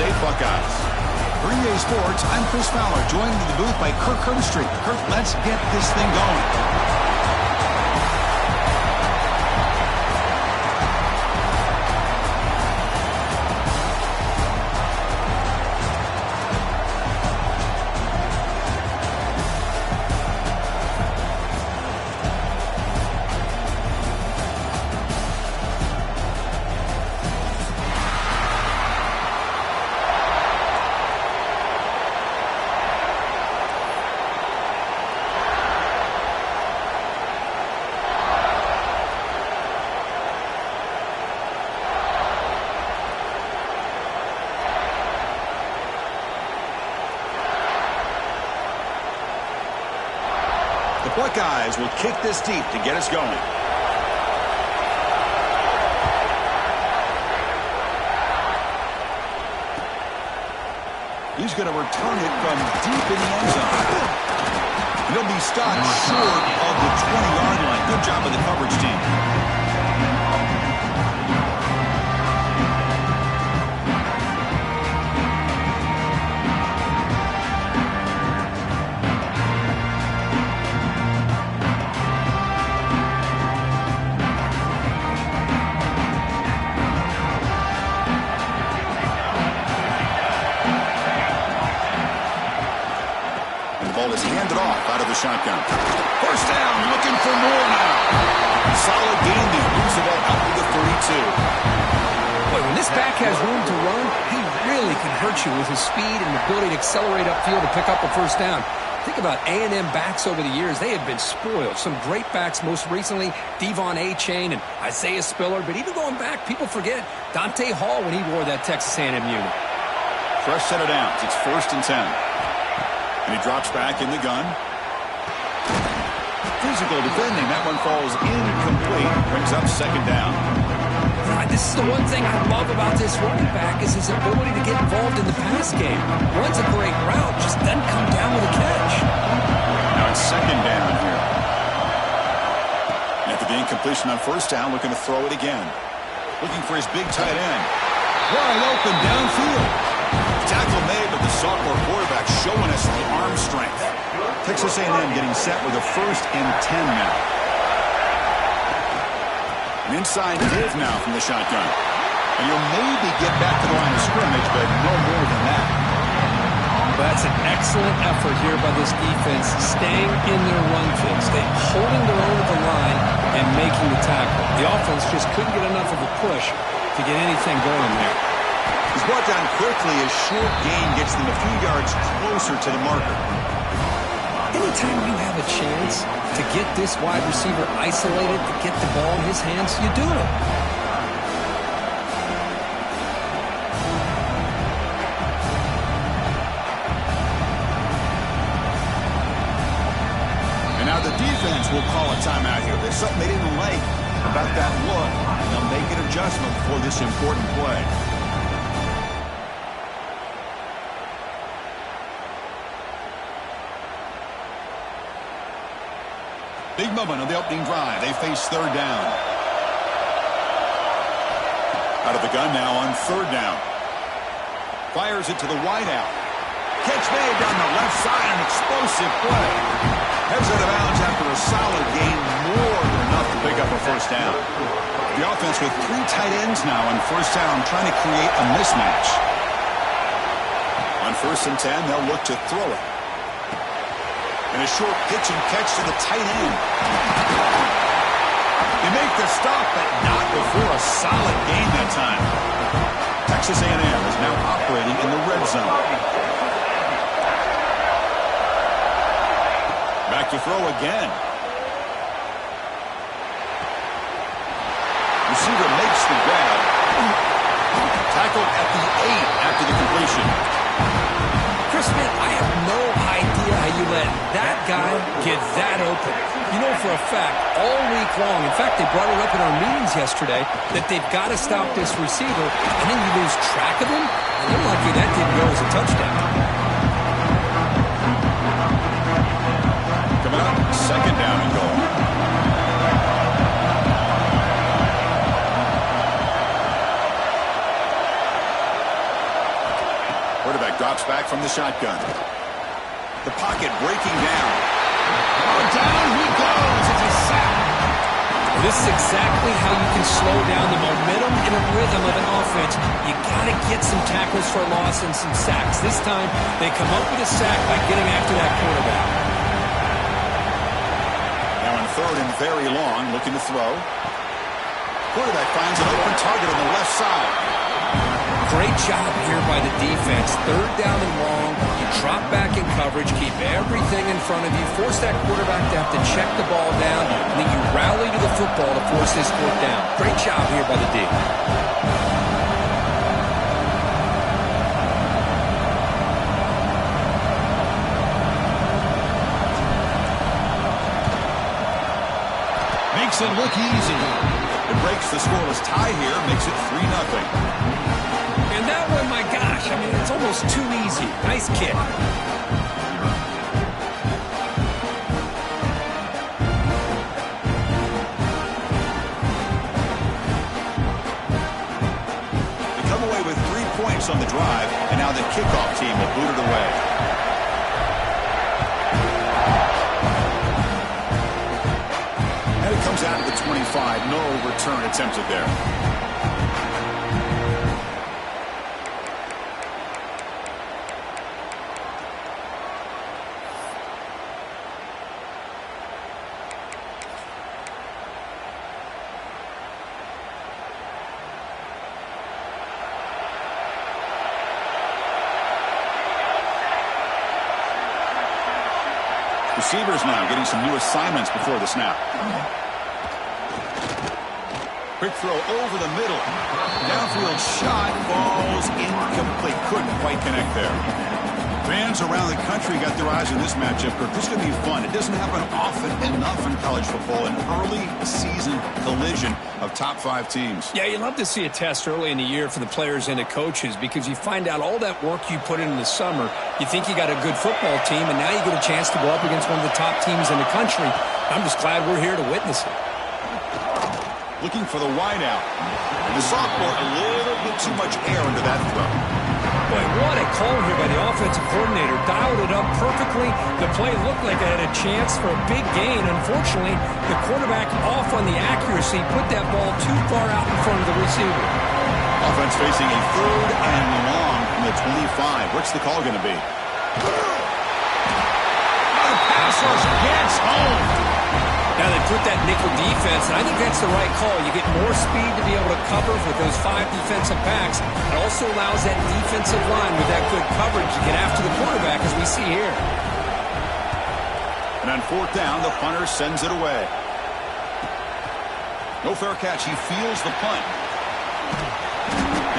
State Buckeyes. For EA Sports, I'm Chris Fowler, joined in the booth by Kirk Herbstreit. Kirk, let's get this thing going. The Buckeyes will kick this deep to get us going. He's going to return it from deep in the end zone. He'll be stopped short of the 20-yard line. Good job of the coverage team. Ball is handed off out of the shotgun. First down, looking for more now. Solid gain there. Moves the ball out to the 32. Boy, when this back has room to run, he really can hurt you with his speed and ability to accelerate upfield to pick up a first down. Think about A&M backs over the years. They have been spoiled. Some great backs, most recently Devon Achane and Isaiah Spiller. But even going back, people forget Dante Hall when he wore that Texas A&M unit. Fresh set of downs. It's 1st and 10. And he drops back in the gun. Physical defending. That one falls incomplete. Brings up 2nd down. This is the one thing I love about this running back is his ability to get involved in the pass game. Runs a great route, just doesn't come down with a catch. Now it's 2nd down here. After the incompletion on 1st down, looking to throw it again. Looking for his big tight end. Wide open downfield. Tackle made, but the sophomore quarterback showing us the arm strength. Texas A&M getting set with a 1st and 10 now. An inside give now from the shotgun. And he'll maybe get back to the line of scrimmage, but no more than that. That's an excellent effort here by this defense, staying in their run fix. They're holding their own at the line and making the tackle. The offense just couldn't get enough of a push to get anything going there. He's brought down quickly. His short gain gets them a few yards closer to the marker. Anytime you have a chance to get this wide receiver isolated, to get the ball in his hands, you do it. And now the defense will call a timeout here. There's something they didn't like about that look. They'll make an adjustment for this important play. Big moment on the opening drive. They face 3rd down. Out of the gun now on 3rd down. Fires it to the wideout. Catch made down the left side. An explosive play. Heads out of bounds after a solid gain. More than enough to pick up a 1st down. The offense with 3 tight ends now on 1st down, trying to create a mismatch. On 1st and 10, they'll look to throw it. And a short pitch and catch to the tight end. They make the stop, but not before a solid gain that time. Texas A&M is now operating in the red zone. Back to throw again. Receiver makes the grab. Tackled at the 8 after the completion. Chris, man, I have no idea how you let that guy get that open. You know for a fact, all week long, in fact, they brought it up in our meetings yesterday, that they've got to stop this receiver, and then you lose track of him, and they're lucky that didn't go as a touchdown. Come out, 2nd down and goal. Quarterback drops back from the shotgun. The pocket breaking down. Oh, down he goes. It's a sack. This is exactly how you can slow down the momentum and a rhythm of an offense. You got to get some tackles for loss and some sacks. This time, they come up with a sack by getting after that quarterback. Now on 3rd and very long, looking to throw. Quarterback finds an open target on the left side. Great job here by the defense. 3rd down and long. You drop back in coverage, keep everything in front of you, force that quarterback to have to check the ball down, and then you rally to the football to force this 4th down. Great job here by the D. Makes it look easy. It breaks the scoreless tie here, makes it 3-0. And that one, my gosh, I mean, it's almost too easy. Nice kick. They come away with 3 points on the drive, and now the kickoff team will boot it away. And it comes out of the 25. No return attempted there. Receivers now getting some new assignments before the snap. Quick throw over the middle. Downfield shot falls incomplete. Couldn't quite connect there. Fans around the country got their eyes on this matchup. This is going to be fun. It doesn't happen often enough in college football. An early season collision of top 5 teams. Yeah, you love to see a test early in the year for the players and the coaches because you find out all that work you put in the summer. You think you got a good football team, and now you get a chance to go up against one of the top teams in the country. I'm just glad we're here to witness it. Looking for the wide out. And the sophomore, a little bit too much air into that throw. Boy, what a call here by the offensive coordinator. Dialed it up perfectly. The play looked like it had a chance for a big gain. Unfortunately, the quarterback off on the accuracy, put that ball too far out in front of the receiver. Offense facing a 3rd and long from the 25. What's the call going to be? The pass rush gets home. Now they put that nickel defense, and I think that's the right call. You get more speed to be able to cover with those 5 defensive backs. It also allows that defensive line with that good coverage to get after the quarterback, as we see here. And on 4th down, the punter sends it away. No fair catch. He feels the punt.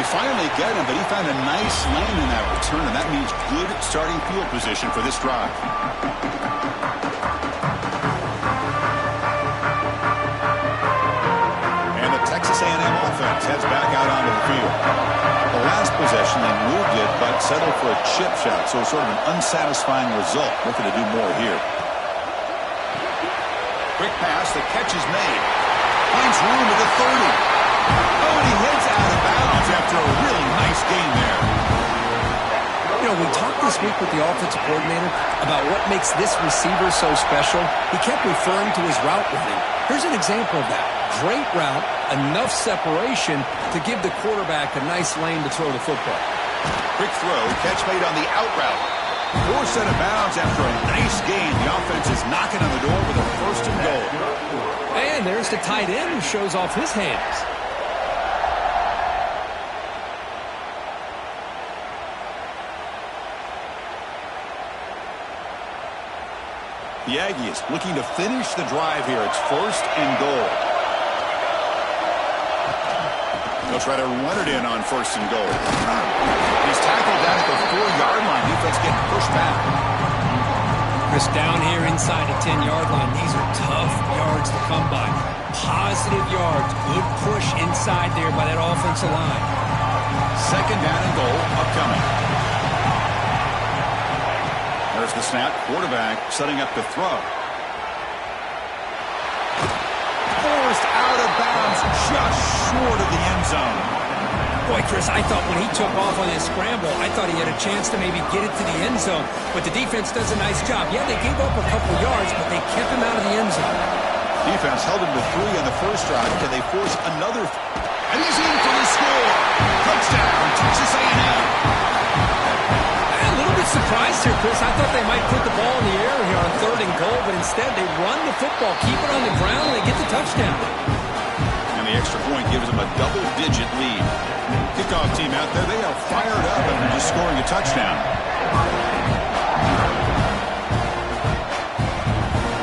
They finally get him, but he found a nice lane in that return, and that means good starting field position for this drive. Texas A&M offense heads back out onto the field. The last possession, they moved it, but settled for a chip shot, so sort of an unsatisfying result. Looking to do more here. Quick pass, the catch is made. Finds room at the 30. Oh, and he heads out of bounds after a really nice gain there. You know, we talked this week with the offensive coordinator about what makes this receiver so special. He kept referring to his route running. Here's an example of that. Great route, enough separation to give the quarterback a nice lane to throw the football. Quick throw, catch made on the out route. Forced out of bounds after a nice gain. The offense is knocking on the door with a 1st and goal. And there's the tight end who shows off his hands. The Aggies looking to finish the drive here. It's 1st and goal. They'll try to run it in on 1st and goal. He's tackled down at the 4-yard line. Defense getting pushed back. Chris, down here inside the 10-yard line, these are tough yards to come by. Positive yards. Good push inside there by that offensive line. 2nd down and goal upcoming. There's the snap. Quarterback setting up to throw. Forced out of bounds just short of the end zone. Boy, Chris, I thought when he took off on his scramble, I thought he had a chance to maybe get it to the end zone. But the defense does a nice job. Yeah, they gave up a couple yards, but they kept him out of the end zone. Defense held him to 3 on the first drive. Can they force another? And he's in for the score. Touchdown, Texas A&M. A little bit surprised here, Chris. I thought they might put the ball in the air here on 3rd and goal, but instead they run the football, keep it on the ground, and they get the touchdown. And the extra point gives them a double-digit lead. Kickoff team out there, they are fired up after just scoring a touchdown.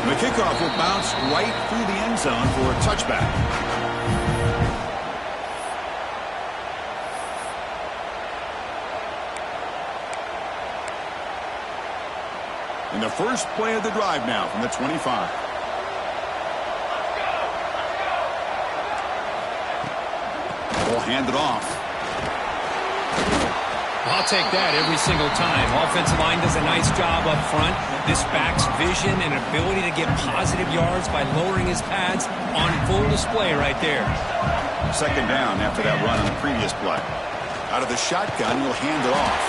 And the kickoff will bounce right through the end zone for a touchback. And the first play of the drive now from the 25. Ball handed off. I'll take that every single time. Offensive line does a nice job up front. This back's vision and ability to get positive yards by lowering his pads on full display right there. Second down after that run on the previous play. Out of the shotgun, he'll hand it off.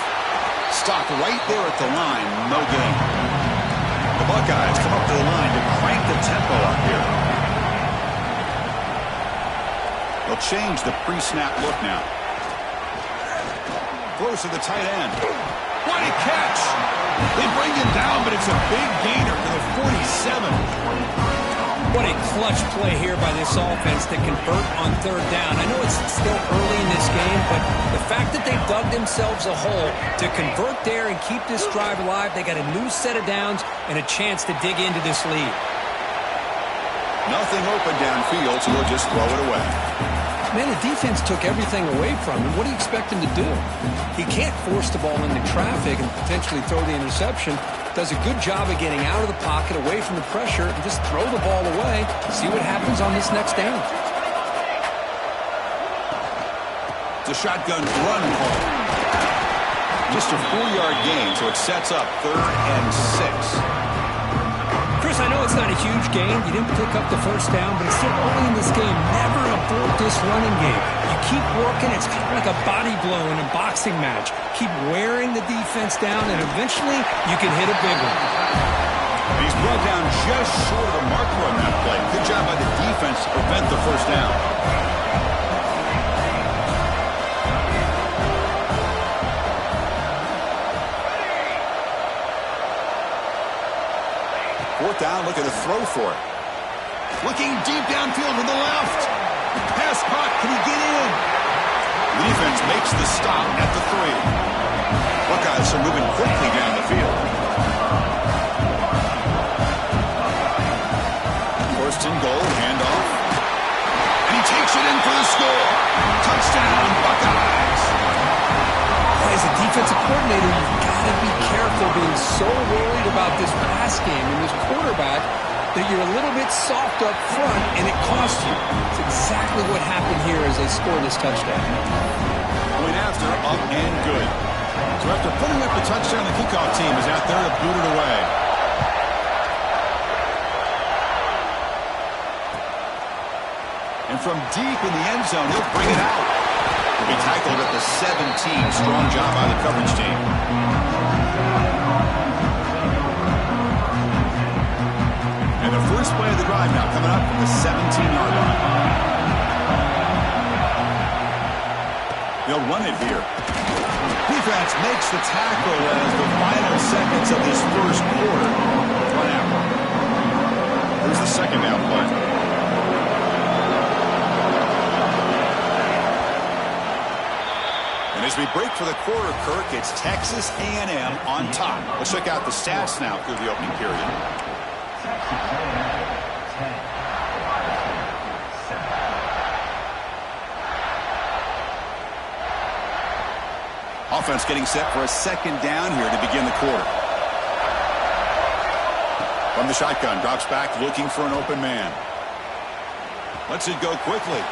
Stopped right there at the line. No gain. The Buckeyes come up to the line to crank the tempo up here. They'll change the pre-snap look now. Throws to the tight end. What a catch! They bring him down, but it's a big gainer to the 47. What a clutch play here by this offense to convert on 3rd down. I know it's still early in this game, but the fact that they dug themselves a hole to convert there and keep this drive alive, they got a new set of downs and a chance to dig into this lead. Nothing open downfield, so we'll just throw it away. Man, the defense took everything away from him. What do you expect him to do? He can't force the ball into traffic and potentially throw the interception. Does a good job of getting out of the pocket, away from the pressure, and just throw the ball away. See what happens on this next down. It's a shotgun run call. Just a 4-yard gain, so it sets up 3rd and 6. Chris, I know it's not a huge gain. You didn't pick up the first down, but it's still early in this game. Never abort this running game. You keep working. It's kind of like a body blow in a boxing match. Keep wearing the defense down, and eventually you can hit a big one. He's brought down just short of the marker on that play. Good job by the defense to prevent the first down. Fourth down, look at the throw for it. Looking deep downfield to the left. Pass caught, can he get in? The defense makes the stop at the 3. Buckeyes are moving quickly down the field. First and goal, handoff. And he takes it in for the score. Touchdown, Buckeyes. As a defensive coordinator, you've got to be careful being so worried about this pass game and this quarterback that you're a little bit soft up front and it costs you. It's exactly what happened here as they score this touchdown. Point after, up and good. So after putting up the touchdown, the kickoff team is out there to boot it away. And from deep in the end zone, he'll bring it out. He'll be tackled at the 17. Strong job by the coverage team. And the first play of the drive now coming up from the 17-yard line. They'll run it here. Defense makes the tackle as the final seconds of this first quarter run out. Here's the second down play. And as we break for the quarter, Kirk, it's Texas A&M on top. Let's check out the stats now through the opening period. Offense getting set for a second down here to begin the quarter. From the shotgun, drops back looking for an open man. Lets it go quickly.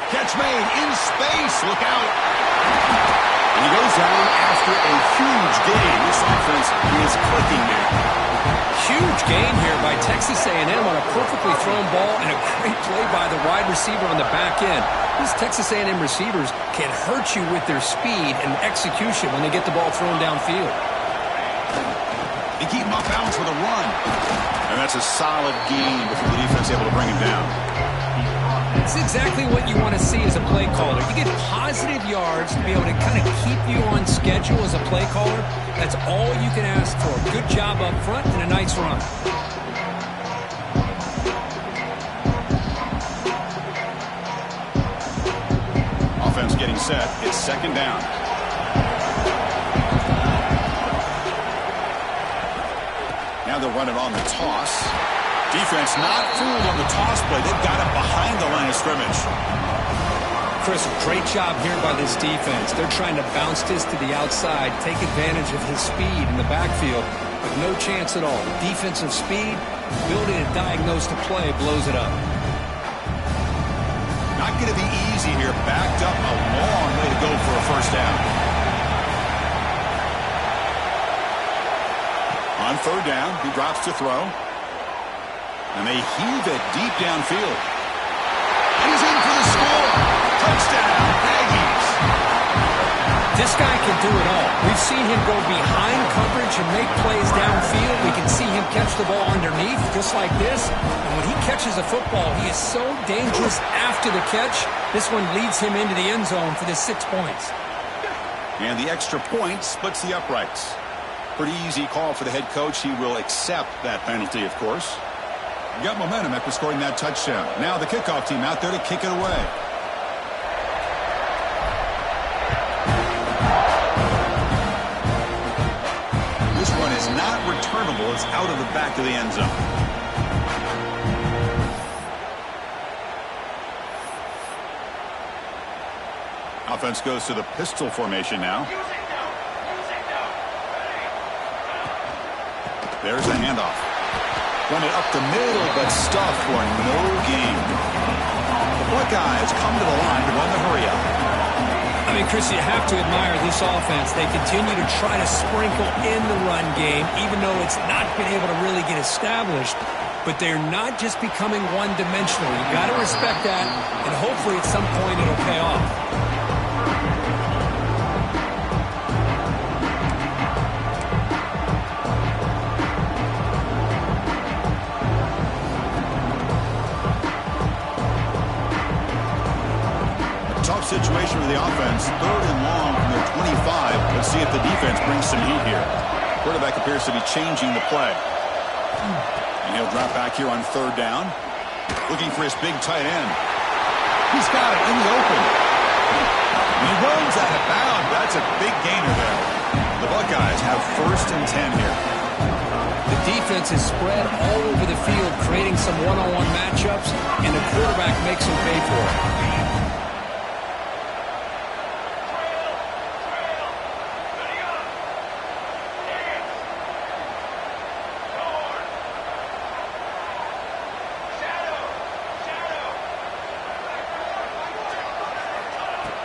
Catch made in space. Look out. And he goes down after after a huge gain. This offense is clicking now. Huge gain here by Texas A&M on a perfectly thrown ball and a great play by the wide receiver on the back end. These Texas A&M receivers can hurt you with their speed and execution when they get the ball thrown downfield. They keep him off balance with a run. And that's a solid gain before the defense able to bring him down. It's exactly what you want to see as a play caller. You get positive yards to be able to kind of keep you on schedule as a play caller. That's all you can ask for. Good job up front and a nice run. Offense getting set. It's second down. Now they'll run it on the toss. Defense not fooled on the toss play. They've got it behind the line of scrimmage. Chris, great job here by this defense. They're trying to bounce this to the outside, take advantage of his speed in the backfield, but no chance at all. Defensive speed, ability to diagnose the play, blows it up. Not going to be easy here. Backed up a long way to go for a first down. On third down, he drops to throw. And they heave it deep downfield. He's in for the score. Touchdown, Aggies. This guy can do it all. We've seen him go behind coverage and make plays downfield. We can see him catch the ball underneath, just like this. And when he catches a football, he is so dangerous after the catch. This one leads him into the end zone for the 6 points. And the extra point splits the uprights. Pretty easy call for the head coach. He will accept that penalty, of course. Got momentum after scoring that touchdown. Now the kickoff team out there to kick it away. This one is not returnable. It's out of the back of the end zone. Offense goes to the pistol formation now. There's the handoff. Run it up the middle, but stuffed for no gain. The Buckeyes come to the line to run the hurry-up. I mean, Chris, you have to admire this offense. They continue to try to sprinkle in the run game, even though it's not been able to really get established. But they're not just becoming one-dimensional. You've got to respect that, and hopefully at some point it'll pay off. Situation with the offense, third and long from their 25. Let's see if the defense brings some heat here. Quarterback appears to be changing the play. And he'll drop back here on third down. Looking for his big tight end. He's got it in the open. And he runs out of bounds. That's a big gainer there. The Buckeyes have first and 10 here. The defense is spread all over the field, creating some one-on-one matchups, and the quarterback makes them pay for it.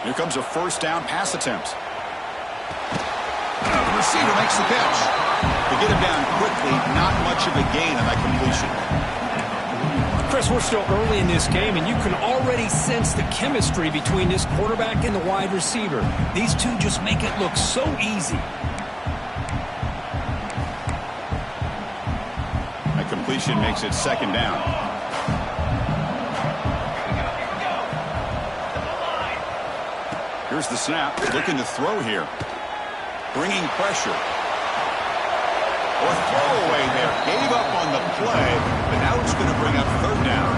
Here comes a first down pass attempt. The receiver makes the catch. To get him down quickly, not much of a gain on that completion. Chris, we're still early in this game, and you can already sense the chemistry between this quarterback and the wide receiver. These two just make it look so easy. That completion makes it second down. Here's the snap. Looking to throw here. Bringing pressure. Or throwaway there. Gave up on the play, but now it's going to bring up third down.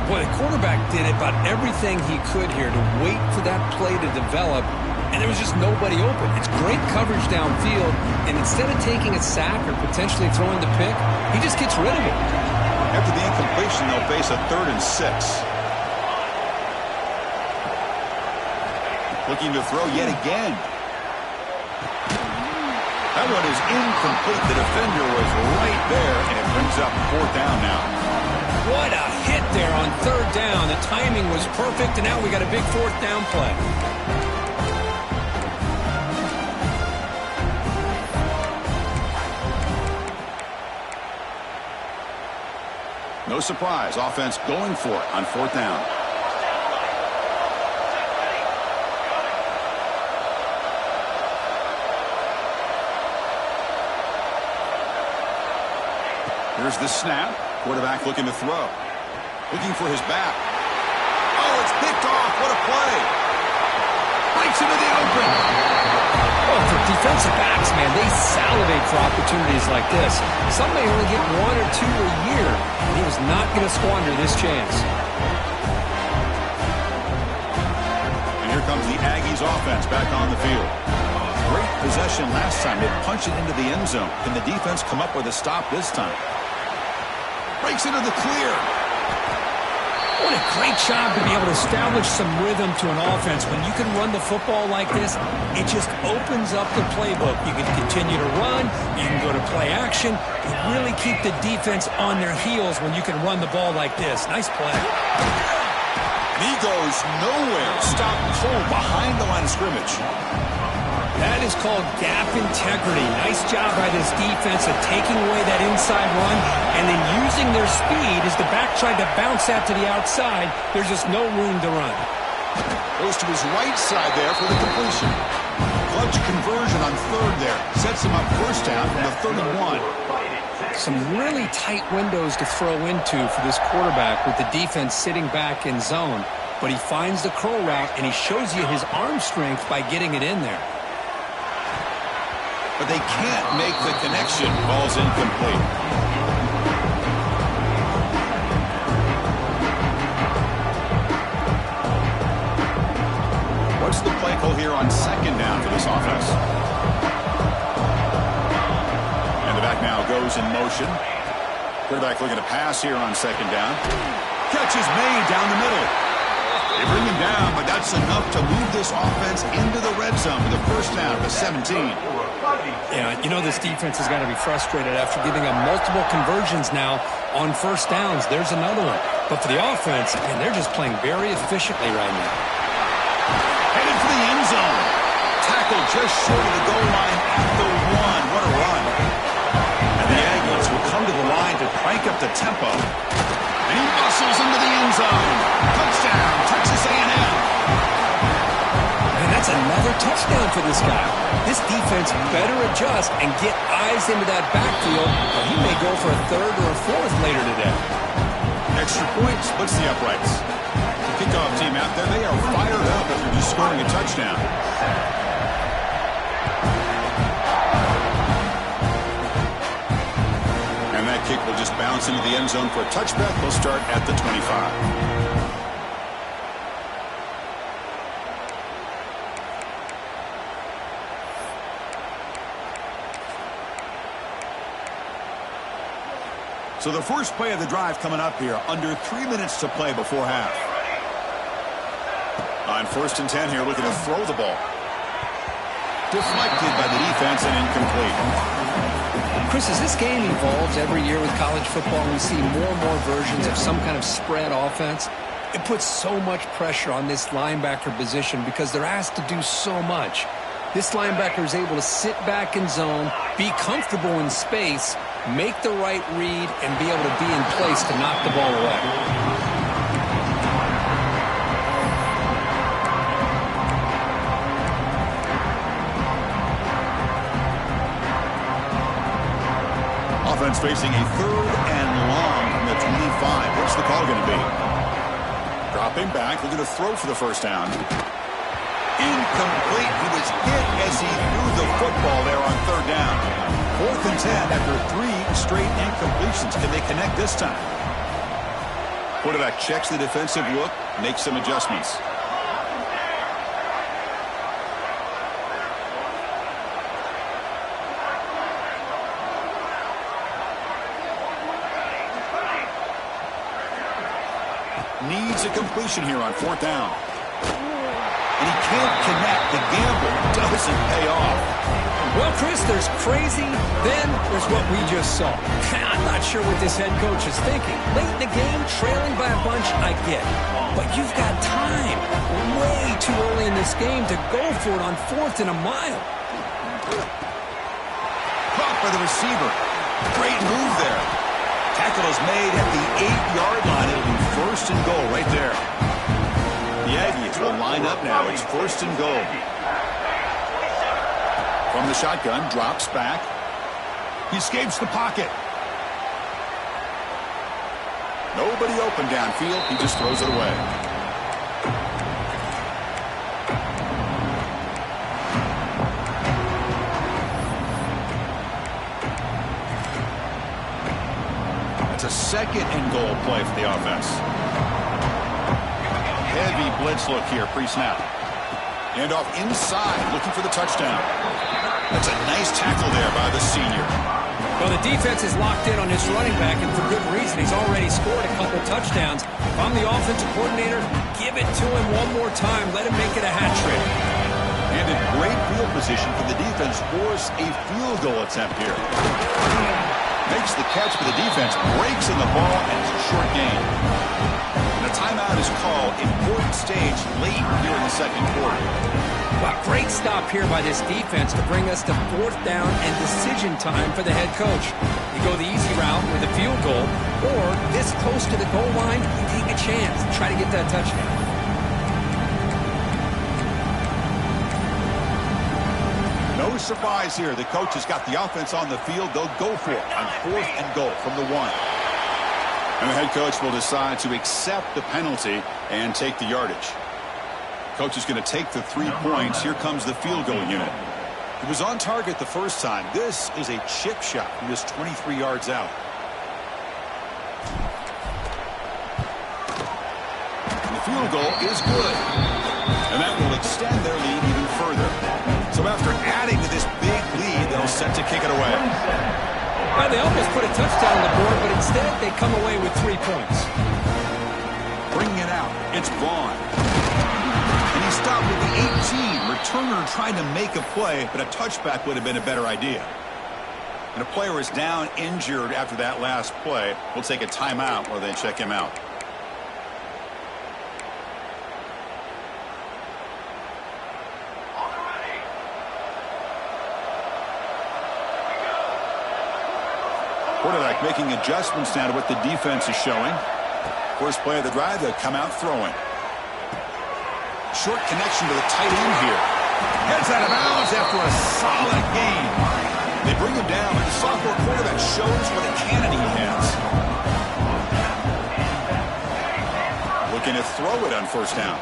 Boy, the quarterback did about everything he could here to wait for that play to develop, and there was just nobody open. It's great coverage downfield, and instead of taking a sack or potentially throwing the pick, he just gets rid of it. After the incompletion, they'll face a 3rd and 6. Looking to throw yet again. That one is incomplete. The defender was right there, and it brings up 4th down now. What a hit there on 3rd down. The timing was perfect, and now we got a big 4th down play. No surprise, offense going for it on 4th down. Here's the snap. Quarterback looking to throw. Looking for his back. Oh, it's picked off. What a play. Breaks into the open. Oh, for defensive backs, man, they salivate for opportunities like this. Some may only get 1 or 2 a year, and he was not going to squander this chance. And here comes the Aggies offense back on the field. Great possession last time. They punch it into the end zone. Can the defense come up with a stop this time? Breaks into the clear. What a great job to be able to establish some rhythm to an offense. When you can run the football like this, it just opens up the playbook. You can continue to run. You can go to play action. You really keep the defense on their heels when you can run the ball like this. Nice play. He goes nowhere. Stop cold behind the line of scrimmage. That is called gap integrity. Nice job by this defense of taking away that inside run and then using their speed as the back tried to bounce that to the outside. There's just no room to run. Goes to his right side there for the completion. Clutch conversion on 3rd there. Sets him up 1st down from the 31. Some really tight windows to throw into for this quarterback with the defense sitting back in zone. But he finds the curl route and he shows you his arm strength by getting it in there. But they can't make the connection. Ball's incomplete. What's the play call here on 2nd down for this offense? And the back now goes in motion. Quarterback looking to pass here on 2nd down. Catch is made down the middle. They bring him down, but that's enough to move this offense into the red zone for the 1st down to 17. Yeah, you know this defense has got to be frustrated after giving up multiple conversions now on 1st downs. There's another one. But for the offense, man, they're just playing very efficiently right now. Headed for the end zone. Tackle just short of the goal line at the 1. What a run. And the Aggies will come to the line to crank up the tempo. And he muscles into the end zone. Touchdown, Texas A&M. And that's another touchdown for this guy. This defense better adjust and get eyes into that backfield, or he may go for a 3rd or a 4th later today. Extra point splits the uprights. The kickoff team out there, they are fired up after just scoring a touchdown. And that kick will just bounce into the end zone for a touchback. They'll start at the 25. So the first play of the drive coming up here, under 3 minutes to play before half. On 1st and 10 here, looking to throw the ball. Deflected by the defense and incomplete. Chris, as this game evolves every year with college football, we see more and more versions of some kind of spread offense. It puts so much pressure on this linebacker position because they're asked to do so much. This linebacker is able to sit back in zone, be comfortable in space, make the right read, and be able to be in place to knock the ball away. Offense facing a 3rd and long from the 25. What's the call going to be? Dropping back, looking to throw for the 1st down. Incomplete. He was hit as he threw the football there on 3rd down. 4th and 10 after 3 straight incompletions. Can they connect this time? Quarterback checks the defensive look, makes some adjustments. Needs a completion here on 4th down. And he can't connect. The gamble doesn't pay off. Well, Chris, there's crazy, then there's what we just saw. I'm not sure what this head coach is thinking. Late in the game, trailing by a bunch, I get it. But you've got time, way too early in this game to go for it on 4th and a mile. Caught by the receiver. Great move there. Tackle is made at the 8-yard line. It'll be first and goal right there. The Aggies will line up now. It's first and goal. From the shotgun, drops back. He escapes the pocket. Nobody open downfield. He just throws it away. It's a second and goal play for the offense. Heavy blitz look here pre-snap. Hand off inside, looking for the touchdown. That's a nice tackle there by the senior. Well, the defense is locked in on his running back, and for good reason. He's already scored a couple touchdowns. If I'm the offensive coordinator, give it to him one more time. Let him make it a hat trick. And in great field position for the defense, force a field goal attempt here. Makes the catch for the defense, breaks in the ball, and it's a short gain. And a timeout is called. Important stage late here in the second quarter. Wow, great stop here by this defense to bring us to 4th down and decision time for the head coach. You go the easy route with a field goal, or this close to the goal line, you take a chance and try to get that touchdown. No surprise here. The coach has got the offense on the field. They'll go for it on 4th and goal from the 1. And the head coach will decide to accept the penalty and take the yardage. Coach is going to take the 3 points. Here comes the field goal unit. It was on target the first time. This is a chip shot from just 23 yards out. And the field goal is good. And that will extend their lead even further. So after adding to this big lead, they'll set to kick it away. Well, they almost put a touchdown on the board, but instead they come away with 3 points. Bringing it out. It's Vaughn. And he stopped at the 18. Returner trying to make a play, but a touchback would have been a better idea. And a player is down injured after that last play. We'll take a timeout while they check him out. Quarterback making adjustments now to what the defense is showing. First play of the drive, they'll come out throwing. Short connection to the tight end here. Heads out of bounds after a solid game. They bring him down, but the sophomore quarterback shows what a cannon he has. Looking to throw it on first down.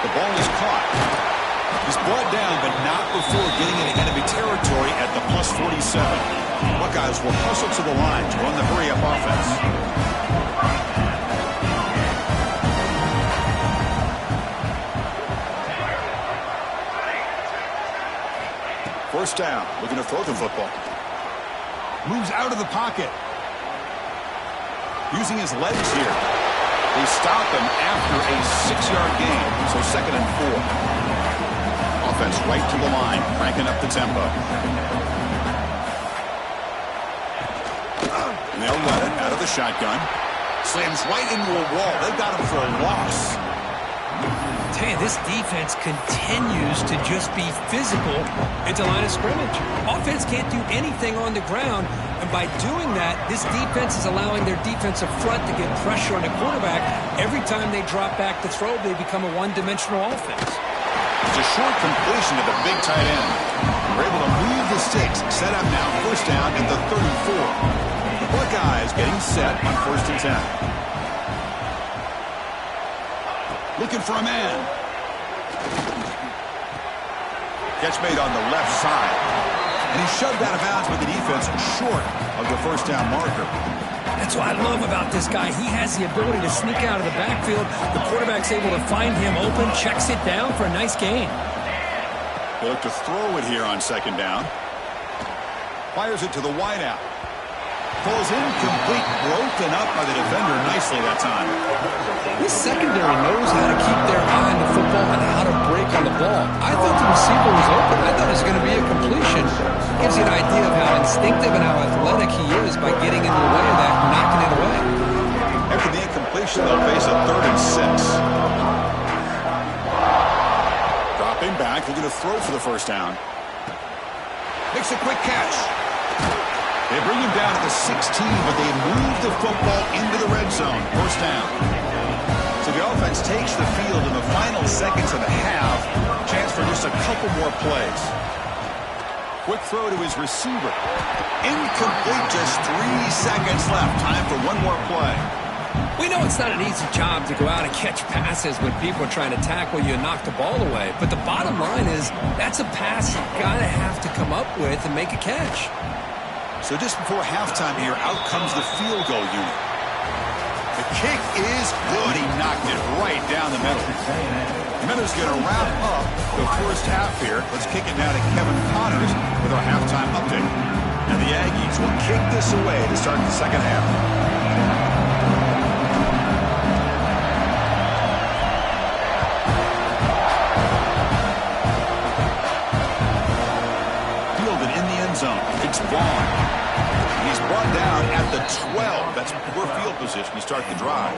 The ball is caught. He's brought down, but not before getting into enemy territory at the plus 47. Buckeyes will hustle to the line to run the hurry-up offense. First down, looking to throw the football. Moves out of the pocket. Using his legs here. They stop him after a 6-yard gain, so 2nd and 4. Offense right to the line, cranking up the tempo. And they'll let it out of the shotgun. Slams right into a wall. They've got him for a loss. I tell you, this defense continues to just be physical at the line of scrimmage. Offense can't do anything on the ground, and by doing that, this defense is allowing their defensive front to get pressure on the quarterback. Every time they drop back to throw, they become a one-dimensional offense. It's a short completion to the big tight end. We're able to move the sticks, set up now first down at the 34. The Buckeyes getting set on 1st and 10. Looking for a man. Catch made on the left side. And he shoved out of bounds with the defense short of the first down marker. That's what I love about this guy. He has the ability to sneak out of the backfield. The quarterback's able to find him open, checks it down for a nice gain. They look to throw it here on 2nd down. Fires it to the wideout. Falls incomplete, broken up by the defender nicely that time. This secondary knows how to keep their eye on the football and how to break on the ball. I thought the receiver was open. I thought it was going to be a completion. Gives you an idea of how instinctive and how athletic he is by getting in the way of that and knocking it away. After the incompletion, they'll face a 3rd and 6. Dropping back, looking to throw for the first down. Makes a quick catch. They bring him down to the 16, but they move the football into the red zone. First down. So the offense takes the field in the final seconds of the half. Chance for just a couple more plays. Quick throw to his receiver. Incomplete, just 3 seconds left. Time for one more play. We know it's not an easy job to go out and catch passes when people are trying to tackle you and knock the ball away. But the bottom line is that's a pass you got to have to come up with and make a catch. So just before halftime here, out comes the field goal unit. The kick is good. He knocked it right down the middle. Miller's going to wrap up the first half here. Let's kick it now to Kevin Connors with our halftime update. And the Aggies will kick this away to start the second half. Zone. It's Vaughn. He's brought down at the 12. That's poor field position to start the drive.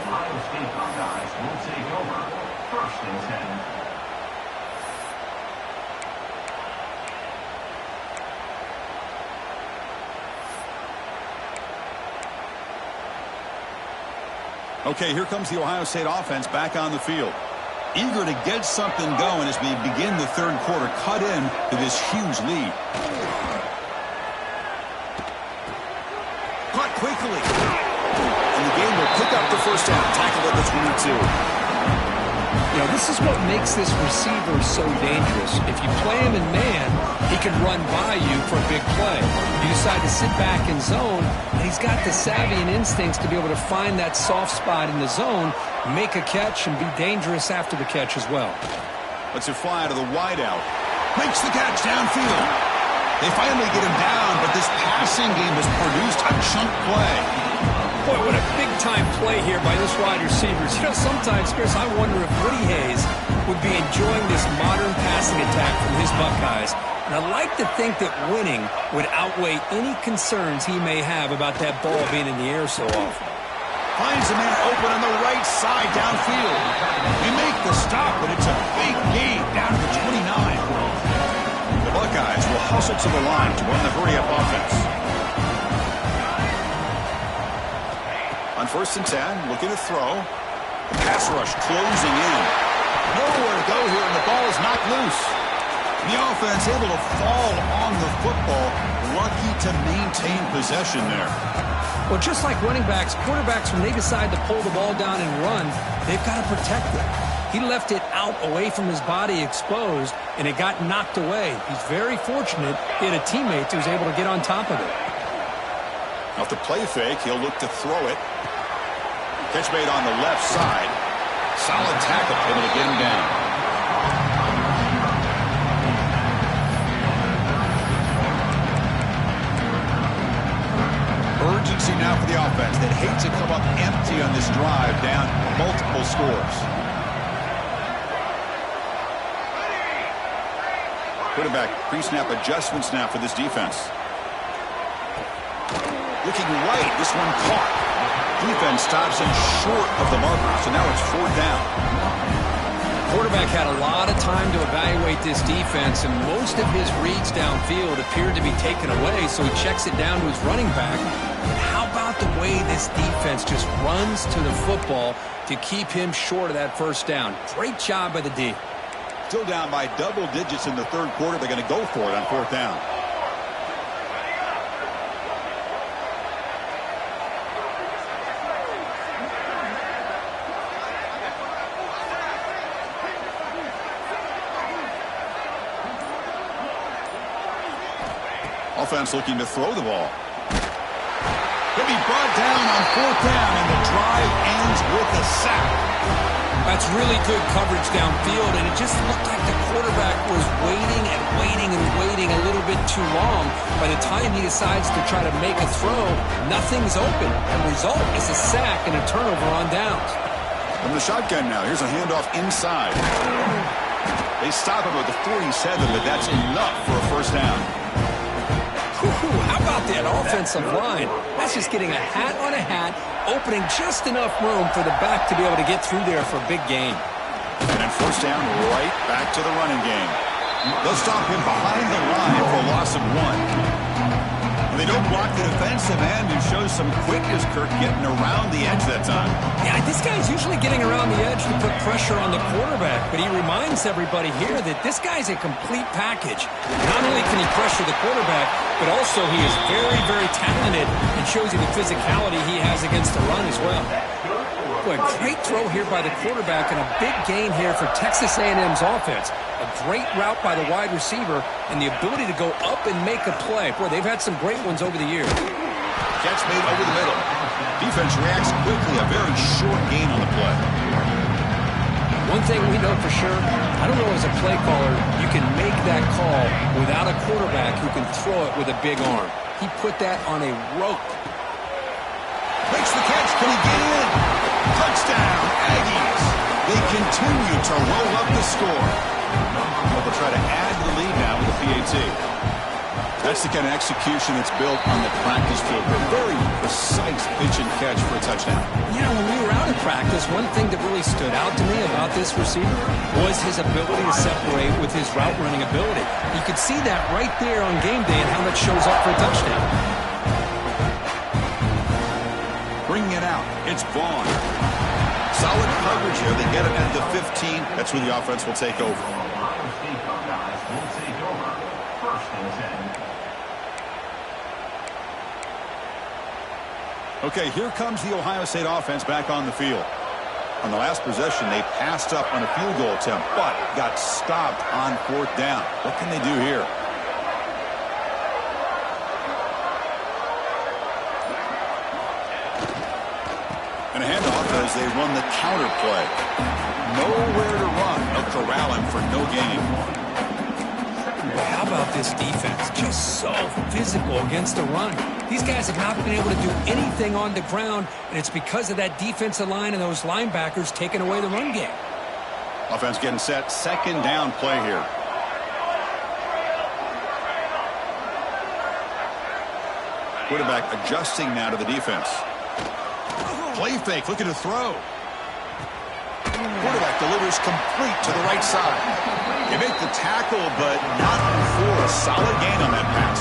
Okay, here comes the Ohio State offense back on the field. Eager to get something going as we begin the third quarter. Cut in to this huge lead. Caught quickly. And the game will pick up the first down. Tackle at the 22. You know, this is what makes this receiver so dangerous. If you play him in man, he can run by you for a big play. You decide to sit back in zone, and he's got the savvy and instincts to be able to find that soft spot in the zone, make a catch, and be dangerous after the catch as well. Let's it fly to the wideout. Makes the catch downfield. They finally get him down, but this passing game has produced a chunk play. Boy, what a big-time play here by this wide receiver. You know, sometimes, Chris, I wonder if Woody Hayes would be enjoying this modern passing attack from his Buckeyes. And I like to think that winning would outweigh any concerns he may have about that ball being in the air so often. Finds a man open on the right side downfield. They make the stop, but it's a big gain down to the 29. The Buckeyes will hustle to the line to run the hurry-up offense. On 1st and 10, looking to throw. The pass rush closing in. Nowhere to go here, and the ball is knocked loose. The offense able to fall on the football. Lucky to maintain possession there. Well, just like running backs, quarterbacks, when they decide to pull the ball down and run, they've got to protect it. He left it out away from his body exposed, and it got knocked away. He's very fortunate he had a teammate who was able to get on top of it. Off the play fake, he'll look to throw it. Catch made on the left side. Solid tackle, able to get him down. Urgency now for the offense that hates to come up empty on this drive, down multiple scores. Quarterback pre-snap adjustments now for this defense. Looking right, this one caught. Defense stops him short of the marker, so now it's 4th down. Quarterback had a lot of time to evaluate this defense, and most of his reads downfield appeared to be taken away, so he checks it down to his running back. But how about the way this defense just runs to the football to keep him short of that first down? Great job by the D. Still down by double digits in the third quarter. They're going to go for it on 4th down. Offense looking to throw the ball. He'll be brought down on 4th down, and the drive ends with a sack. That's really good coverage downfield, and it just looked like the quarterback was waiting and waiting and waiting a little bit too long. By the time he decides to try to make a throw, nothing's open. And the result is a sack and a turnover on downs. From the shotgun now, here's a handoff inside. They stop him at the 47, but that's enough for a first down. How about that offensive line? That's just getting a hat on a hat, opening just enough room for the back to be able to get through there for a big gain. And then 1st down, right back to the running game. They'll stop him behind the line for a loss of 1. They don't block the defensive end and show some quickness, Kirk, getting around the edge that time. Yeah, this guy's usually getting around the edge to put pressure on the quarterback, but he reminds everybody here that this guy's a complete package. Not only can he pressure the quarterback, but also he is very, very talented and shows you the physicality he has against the run as well. Boy, great throw here by the quarterback and a big gain here for Texas A&M's offense. A great route by the wide receiver and the ability to go up and make a play. Boy, they've had some great ones over the years. Catch made over the middle. Defense reacts quickly. A very short gain on the play. One thing we know for sure, I don't know as a play caller, you can make that call without a quarterback who can throw it with a big arm. He put that on a rope. Makes the catch. Can he get in? Touchdown, Aggies. They continue to roll up the score. Well, they'll try to add to the lead now with a PAT. That's the kind of execution that's built on the practice field. A very precise pitch and catch for a touchdown. You know, when we were out at practice, one thing that really stood out to me about this receiver was his ability to separate with his route running ability. You could see that right there on game day and how that shows up for a touchdown. Bringing it out, it's Vaughn. Solid coverage here. They get it at the 15. That's where the offense will take over. Okay, here comes the Ohio State offense back on the field. On the last possession, they passed up on a field goal attempt, but got stopped on 4th down. What can they do here? And a handoff as they run the counter play. Nowhere to run. They'll corral him for no gain. How about this defense? Just so physical against the run. These guys have not been able to do anything on the ground, and it's because of that defensive line and those linebackers taking away the run game. Offense getting set. 2nd down play here. Quarterback adjusting now to the defense. Play fake, looking to throw. Quarterback delivers complete to the right side. They make the tackle, but not before a solid gain on that pass.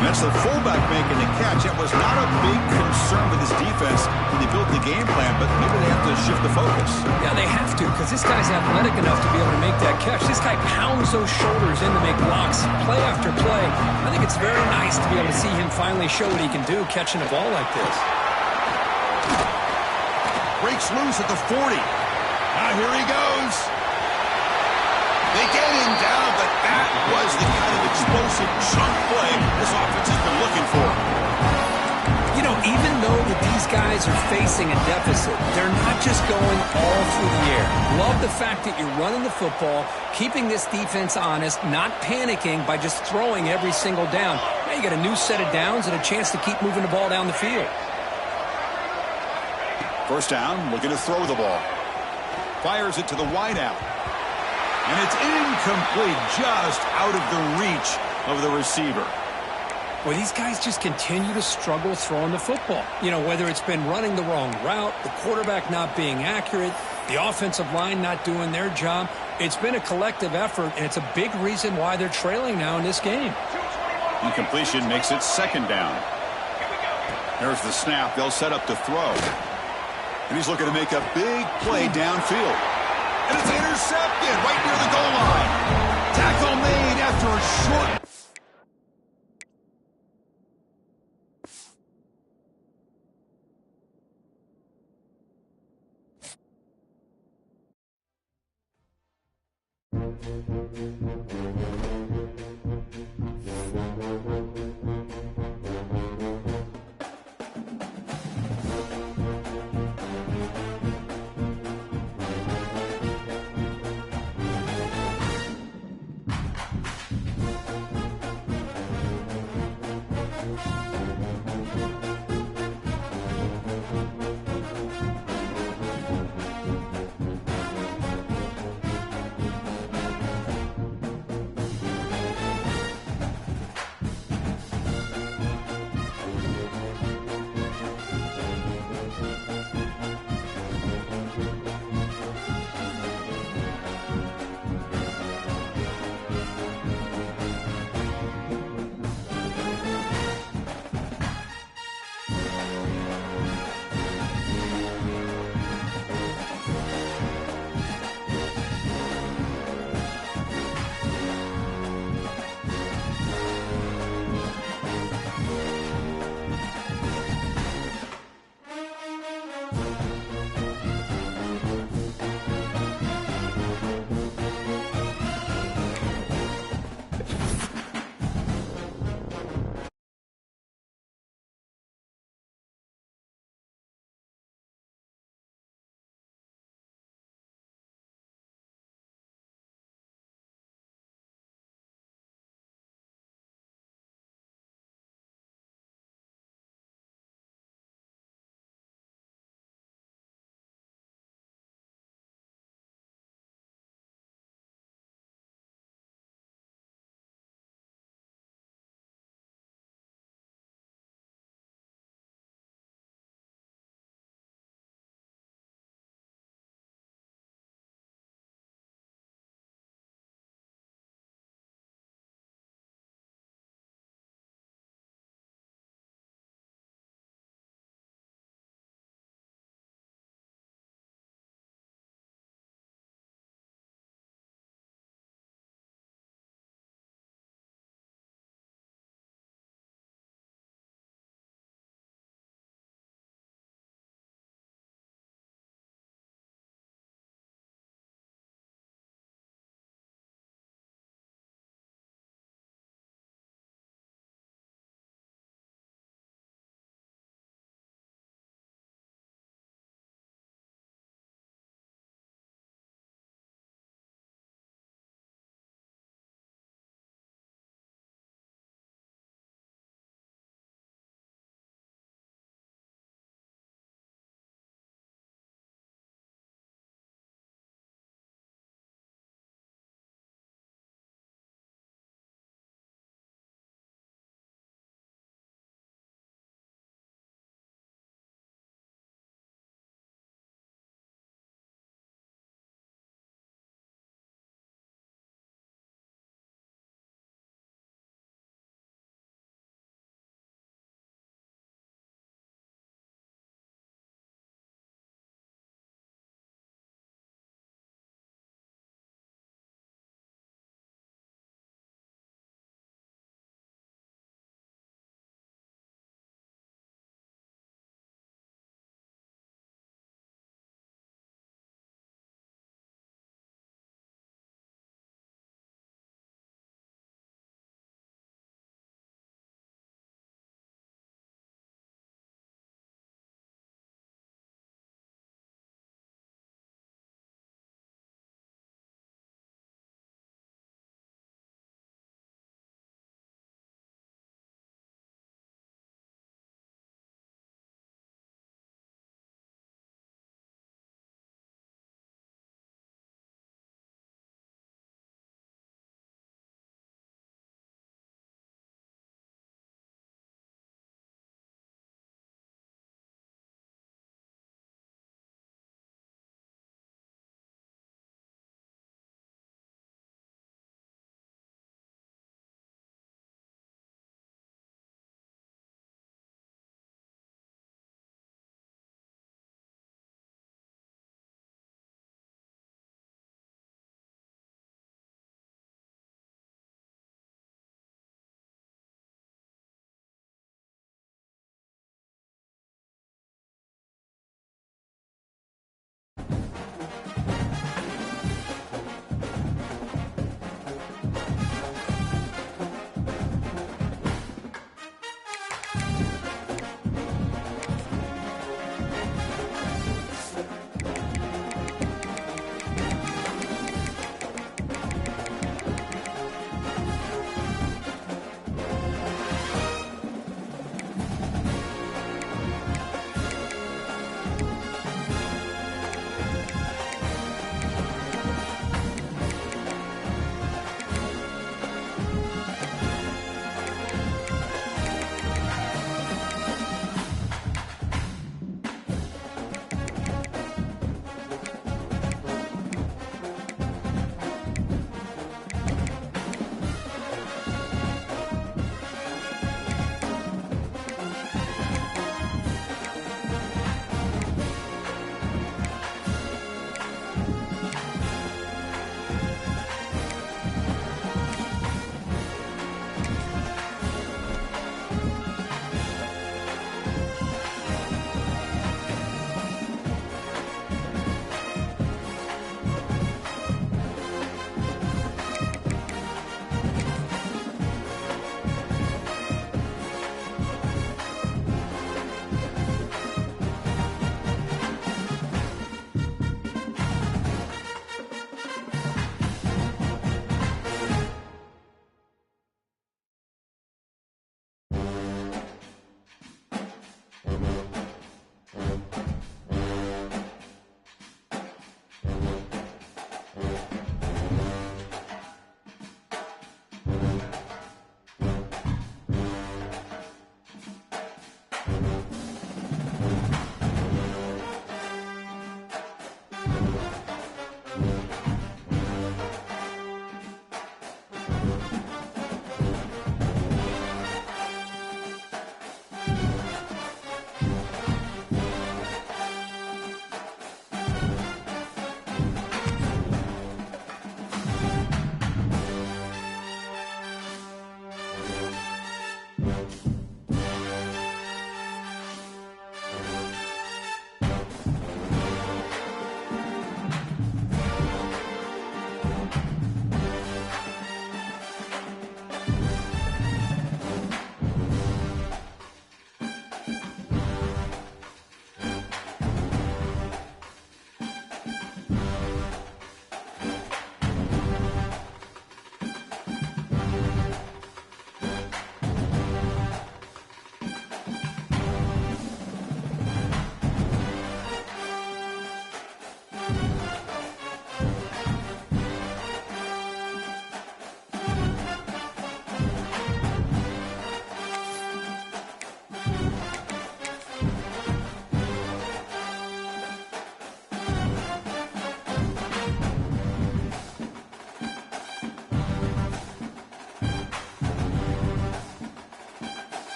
And that's the fullback making the catch. It was not a big concern with this defense when they built the game plan, but maybe they have to shift the focus. Yeah, they have to, because this guy's athletic enough to be able to make that catch. This guy pounds those shoulders in to make blocks play after play. I think it's very nice to be able to see him finally show what he can do catching a ball like this. Breaks loose at the 40. Now here he goes. They get him down, but that was the kind of explosive chunk play this offense has been looking for. You know, even though that these guys are facing a deficit, they're not just going all through the air. Love the fact that you're running the football, keeping this defense honest, not panicking by just throwing every single down. Now you got a new set of downs and a chance to keep moving the ball down the field. 1st down, looking to throw the ball. Fires it to the wideout. And it's incomplete, just out of the reach of the receiver. Well, these guys just continue to struggle throwing the football. You know, whether it's been running the wrong route, the quarterback not being accurate, the offensive line not doing their job. It's been a collective effort, and it's a big reason why they're trailing now in this game. Incompletion makes it 2nd down. There's the snap. They'll set up to throw. And he's looking to make a big play downfield. And it's intercepted right near the goal line. Tackle made after a short...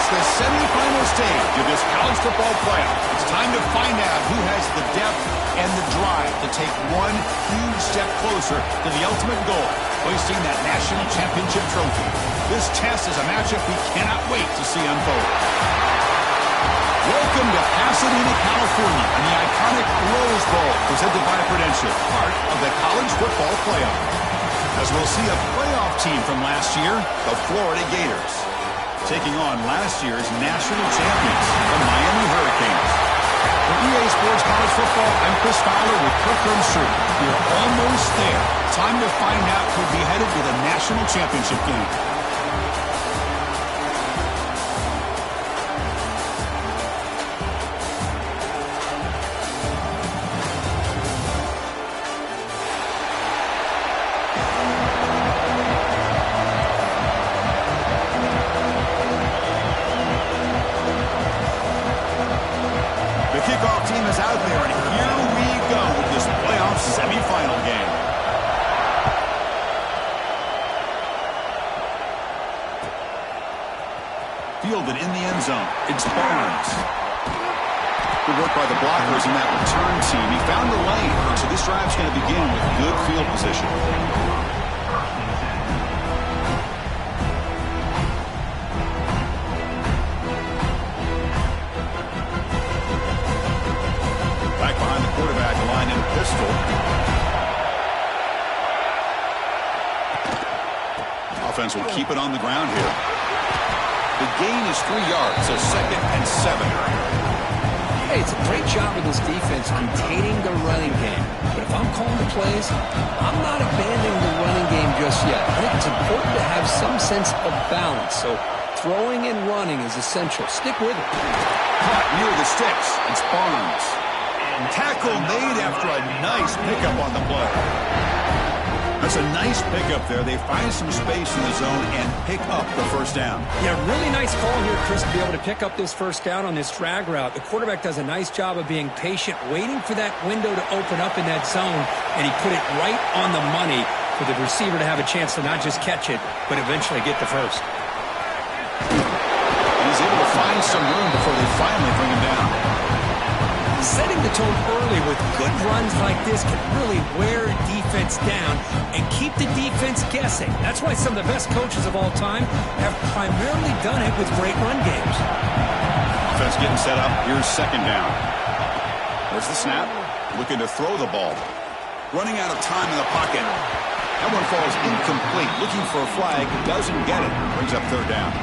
The semifinal stage of this college football playoff. It's time to find out who has the depth and the drive to take one huge step closer to the ultimate goal, hoisting that national championship trophy. This test is a matchup we cannot wait to see unfold. Welcome to Pasadena, California, and the iconic Rose Bowl, presented by Prudential, part of the college football playoff. As we'll see a playoff team from last year, the Florida Gators, taking on last year's national champions, the Miami Hurricanes. For EA Sports College Football, I'm Chris Fowler with Kirk Herbstreit. We're almost there. Time to find out who'll be headed to the national championship game. Kickoff team is out there, and here we go with this playoff semifinal game. Fielded in the end zone. It's Barnes. Good work by the blockers in that return team. He found the lane, so this drive's going to begin with good field position. Offense will keep it on the ground here. The gain is 3 yards, so 2nd and 7. Hey, it's a great job with this defense containing the running game. But if I'm calling the plays, I'm not abandoning the running game just yet. I think it's important to have some sense of balance. So throwing and running is essential. Stick with it. Caught near the sticks. It's Barnes. And tackle made after a nice pickup on the play. That's a nice pickup there. They find some space in the zone and pick up the first down. Yeah, really nice call here, Chris, to be able to pick up this first down on this drag route. The quarterback does a nice job of being patient, waiting for that window to open up in that zone, and he put it right on the money for the receiver to have a chance to not just catch it, but eventually get the first. And he's able to find some room before they finally bring him down. Setting the tone early with good runs like this can really wear defense down and keep the defense guessing. That's why some of the best coaches of all time have primarily done it with great run games. Offense getting set up. Here's 2nd down. There's the snap. Looking to throw the ball. Running out of time in the pocket. That one falls incomplete. Looking for a flag. Doesn't get it. Brings up 3rd down.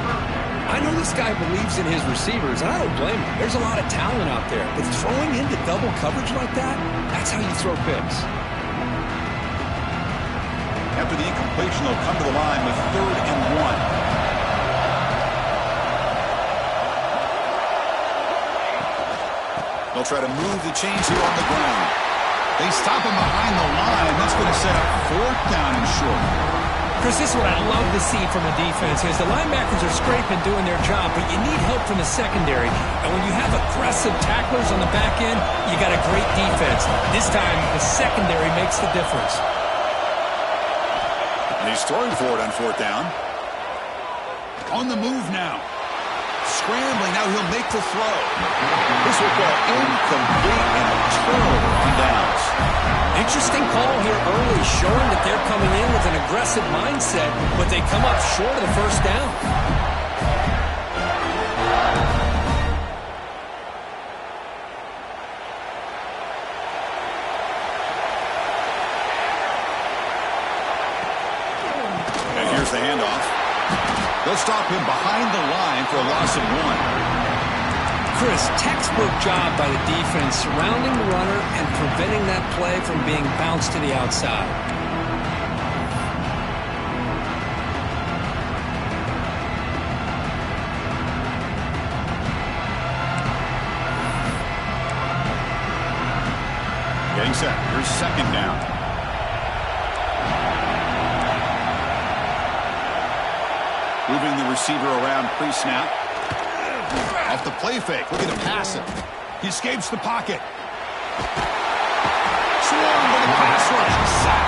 I know this guy believes in his receivers, and I don't blame him. There's a lot of talent out there, but throwing into double coverage like that, that's how you throw picks. After the incompletion, they'll come to the line with 3rd and 1. They'll try to move the chains here on the ground. They stop him behind the line. That's going to set up 4th down and short. Chris, this is what I love to see from a defense is the linebackers are scraping, doing their job, but you need help from the secondary. And when you have aggressive tacklers on the back end, you got a great defense. This time, the secondary makes the difference. And he's throwing for it on 4th down. On the move now. Scrambling, now he'll make the throw. This will go incomplete and a turnover on downs. Interesting call here early, showing that they're coming in with an aggressive mindset, but they come up short of the 1st down. And here's the handoff. They'll stop him behind the line for a loss of 1. Chris, textbook job by the defense surrounding the runner and preventing that play from being bounced to the outside. Getting set. Here's 2nd down. Moving the receiver around pre-snap. Off the play fake. Looking to pass it. He escapes the pocket. Swarmed by the pass rush. Sack.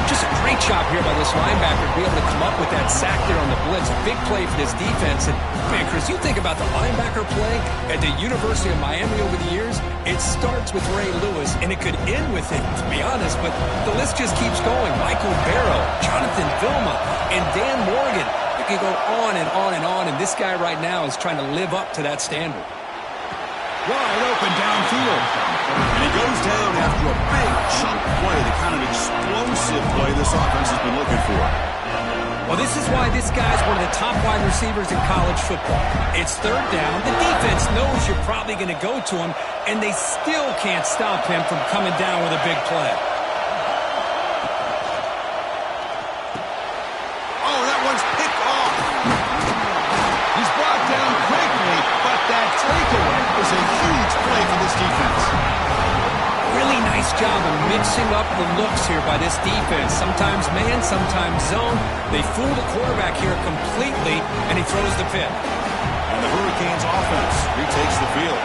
Just a great job here by this linebacker to be able to come up with that sack there on the blitz. A big play for this defense. And, man, Chris, you think about the linebacker play at the University of Miami over the years, it starts with Ray Lewis, and it could end with him, to be honest, but the list just keeps going. Michael Barrow, Jonathan Vilma, and Dan Morgan. You can go on and on and on, and this guy right now is trying to live up to that standard. Wide open downfield. And he goes down after a big chunk play, the kind of explosive play this offense has been looking for. Well, this is why this guy's one of the top wide receivers in college football. It's 3rd down. The defense knows you're probably going to go to him, and they still can't stop him from coming down with a big play. Oh, that one's picked off. He's brought down quickly, but that takeaway is a huge play for this defense. Really nice job of mixing up the looks here by this defense. Sometimes man, sometimes zone. They fool the quarterback here completely, and he throws the pick. And the Hurricanes offense retakes the field.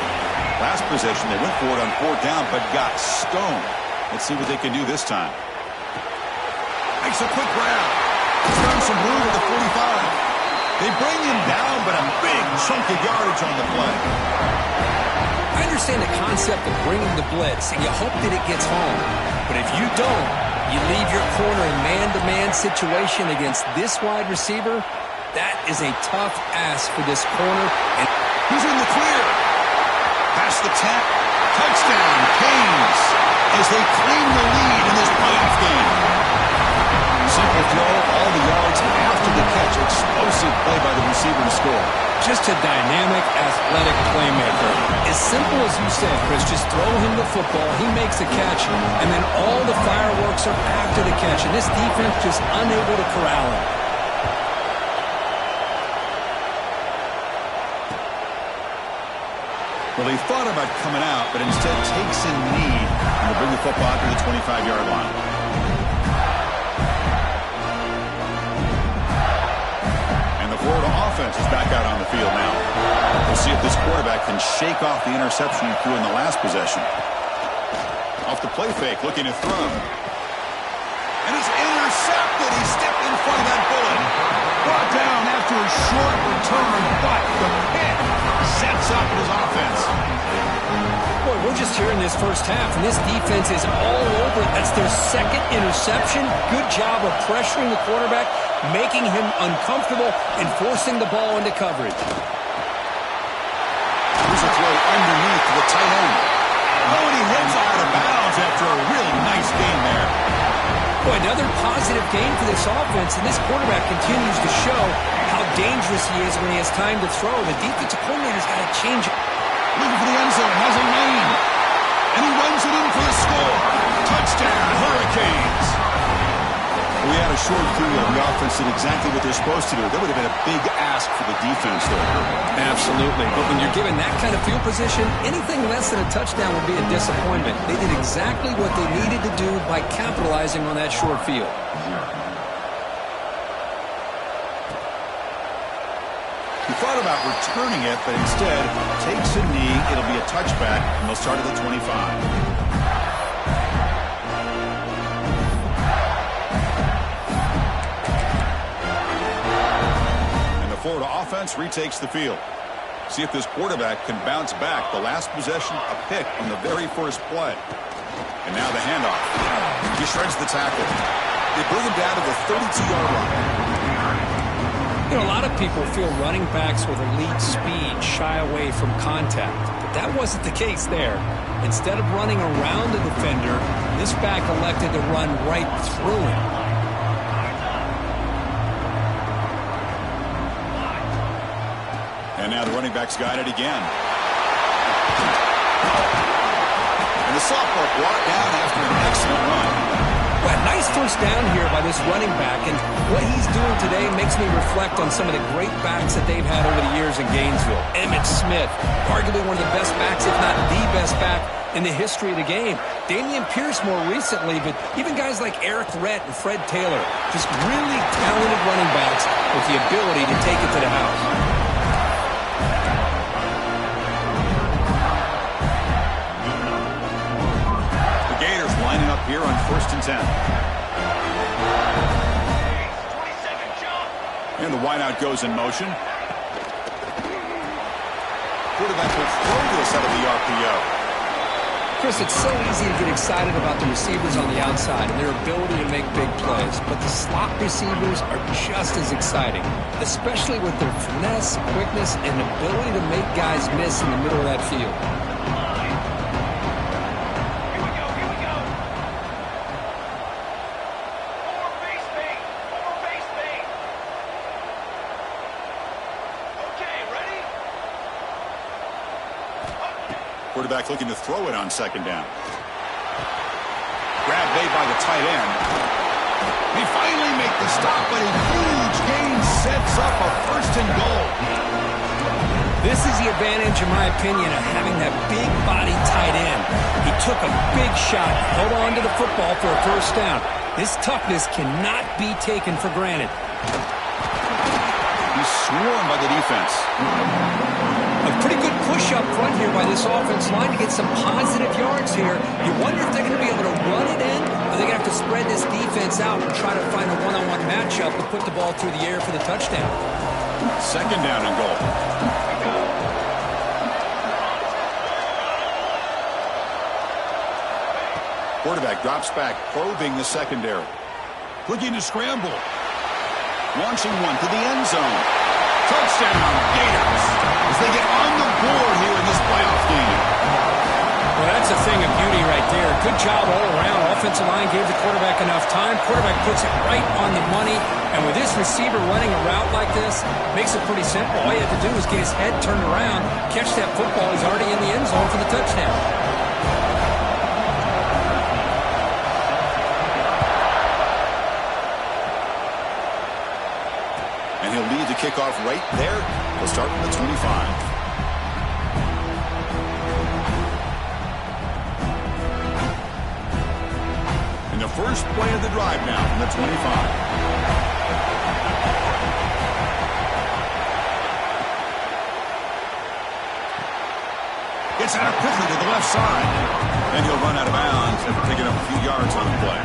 Last possession, they went for it on 4th down, but got stoned. Let's see what they can do this time. Makes a quick grab. He's found some room at the 45. They bring him down, but a big chunk of yardage on the play. I understand the concept of bringing the blitz, and you hope that it gets home. But if you don't, you leave your corner in man-to-man situation against this wide receiver. That is a tough ask for this corner. And he's in the clear. Past the 10. Touchdown, Canes, as they claim the lead in this playoff game. Simple throw, all the yards after the catch. Explosive play by the receiver to score. Just a dynamic, athletic playmaker. As simple as you said, Chris, just throw him the football, he makes a catch, and then all the fireworks are after the catch. And this defense just unable to corral him. Well, they thought about coming out, but instead takes a knee and will bring the football to the 25-yard line. Florida offense is back out on the field now. We'll see if this quarterback can shake off the interception he threw in the last possession. Off the play fake, looking to throw. And it's intercepted. He stepped in front of that bullet. Brought down after a short return, but the pick sets up his offense. Boy, we're just here in this first half, and this defense is all over it. That's their 2nd interception. Good job of pressuring the quarterback, making him uncomfortable, and forcing the ball into coverage. Here's a throw underneath to the tight end. Oh, and he heads out of bounds after a really nice game there. Boy, another positive game for this offense, and this quarterback continues to show how dangerous he is when he has time to throw. The defensive coordinator's got to change it. Looking for the end zone, has a lane. And he runs it in for the score. Touchdown, Hurricanes. We had a short field. The offense did exactly what they're supposed to do. That would have been a big ask for the defense there. Absolutely. But when you're given that kind of field position, anything less than a touchdown would be a disappointment. They did exactly what they needed to do by capitalizing on that short field. He thought about returning it, but instead takes a knee. It'll be a touchback, and they'll start at the 25. Florida offense retakes the field. See if this quarterback can bounce back. The last possession, a pick on the very first play. And now the handoff. He shreds the tackle. They bring him down to the 32-yard line. You know, a lot of people feel running backs with elite speed shy away from contact. But that wasn't the case there. Instead of running around the defender, this back elected to run right through him. And now the running back's got it again. And the sophomore brought down after an excellent run. Well, nice first down here by this running back. And what he's doing today makes me reflect on some of the great backs that they've had over the years in Gainesville. Emmitt Smith, arguably one of the best backs, if not the best back in the history of the game. Dameon Pierce more recently, but even guys like Eric Rhett and Fred Taylor, just really talented running backs with the ability to take it to the house. Here on 1st and 10. And the wideout goes in motion. Quarterback will throw this out of the RPO. Chris, it's so easy to get excited about the receivers on the outside and their ability to make big plays, but the slot receivers are just as exciting, especially with their finesse, quickness, and ability to make guys miss in the middle of that field. Quarterback looking to throw it on second down. Grab made by the tight end. He finally make the stop, but a huge gain sets up a 1st and goal. This is the advantage, in my opinion, of having that big body tight end. He took a big shot, held on to the football for a 1st down. His toughness cannot be taken for granted. He's swarmed by the defense. A pretty good push up front here by this offense line to get some positive yards here. You wonder if they're going to be able to run it in, or they're going to have to spread this defense out and try to find a one-on-one matchup to put the ball through the air for the touchdown. 2nd down and goal. Quarterback drops back, probing the secondary. Looking to scramble. Launching one to the end zone. Touchdown, Gators, as they get on the board here in this playoff game. Well, that's a thing of beauty right there. Good job all around. Offensive line gave the quarterback enough time. Quarterback puts it right on the money. And with this receiver running a route like this, makes it pretty simple. All you have to do is get his head turned around, catch that football. He's already in the end zone for the touchdown. And he'll lead the kickoff right there. We'll start from the 25. And the first play of the drive now from the 25. Gets out quickly to the left side. And he'll run out of bounds after picking up a few yards on the play.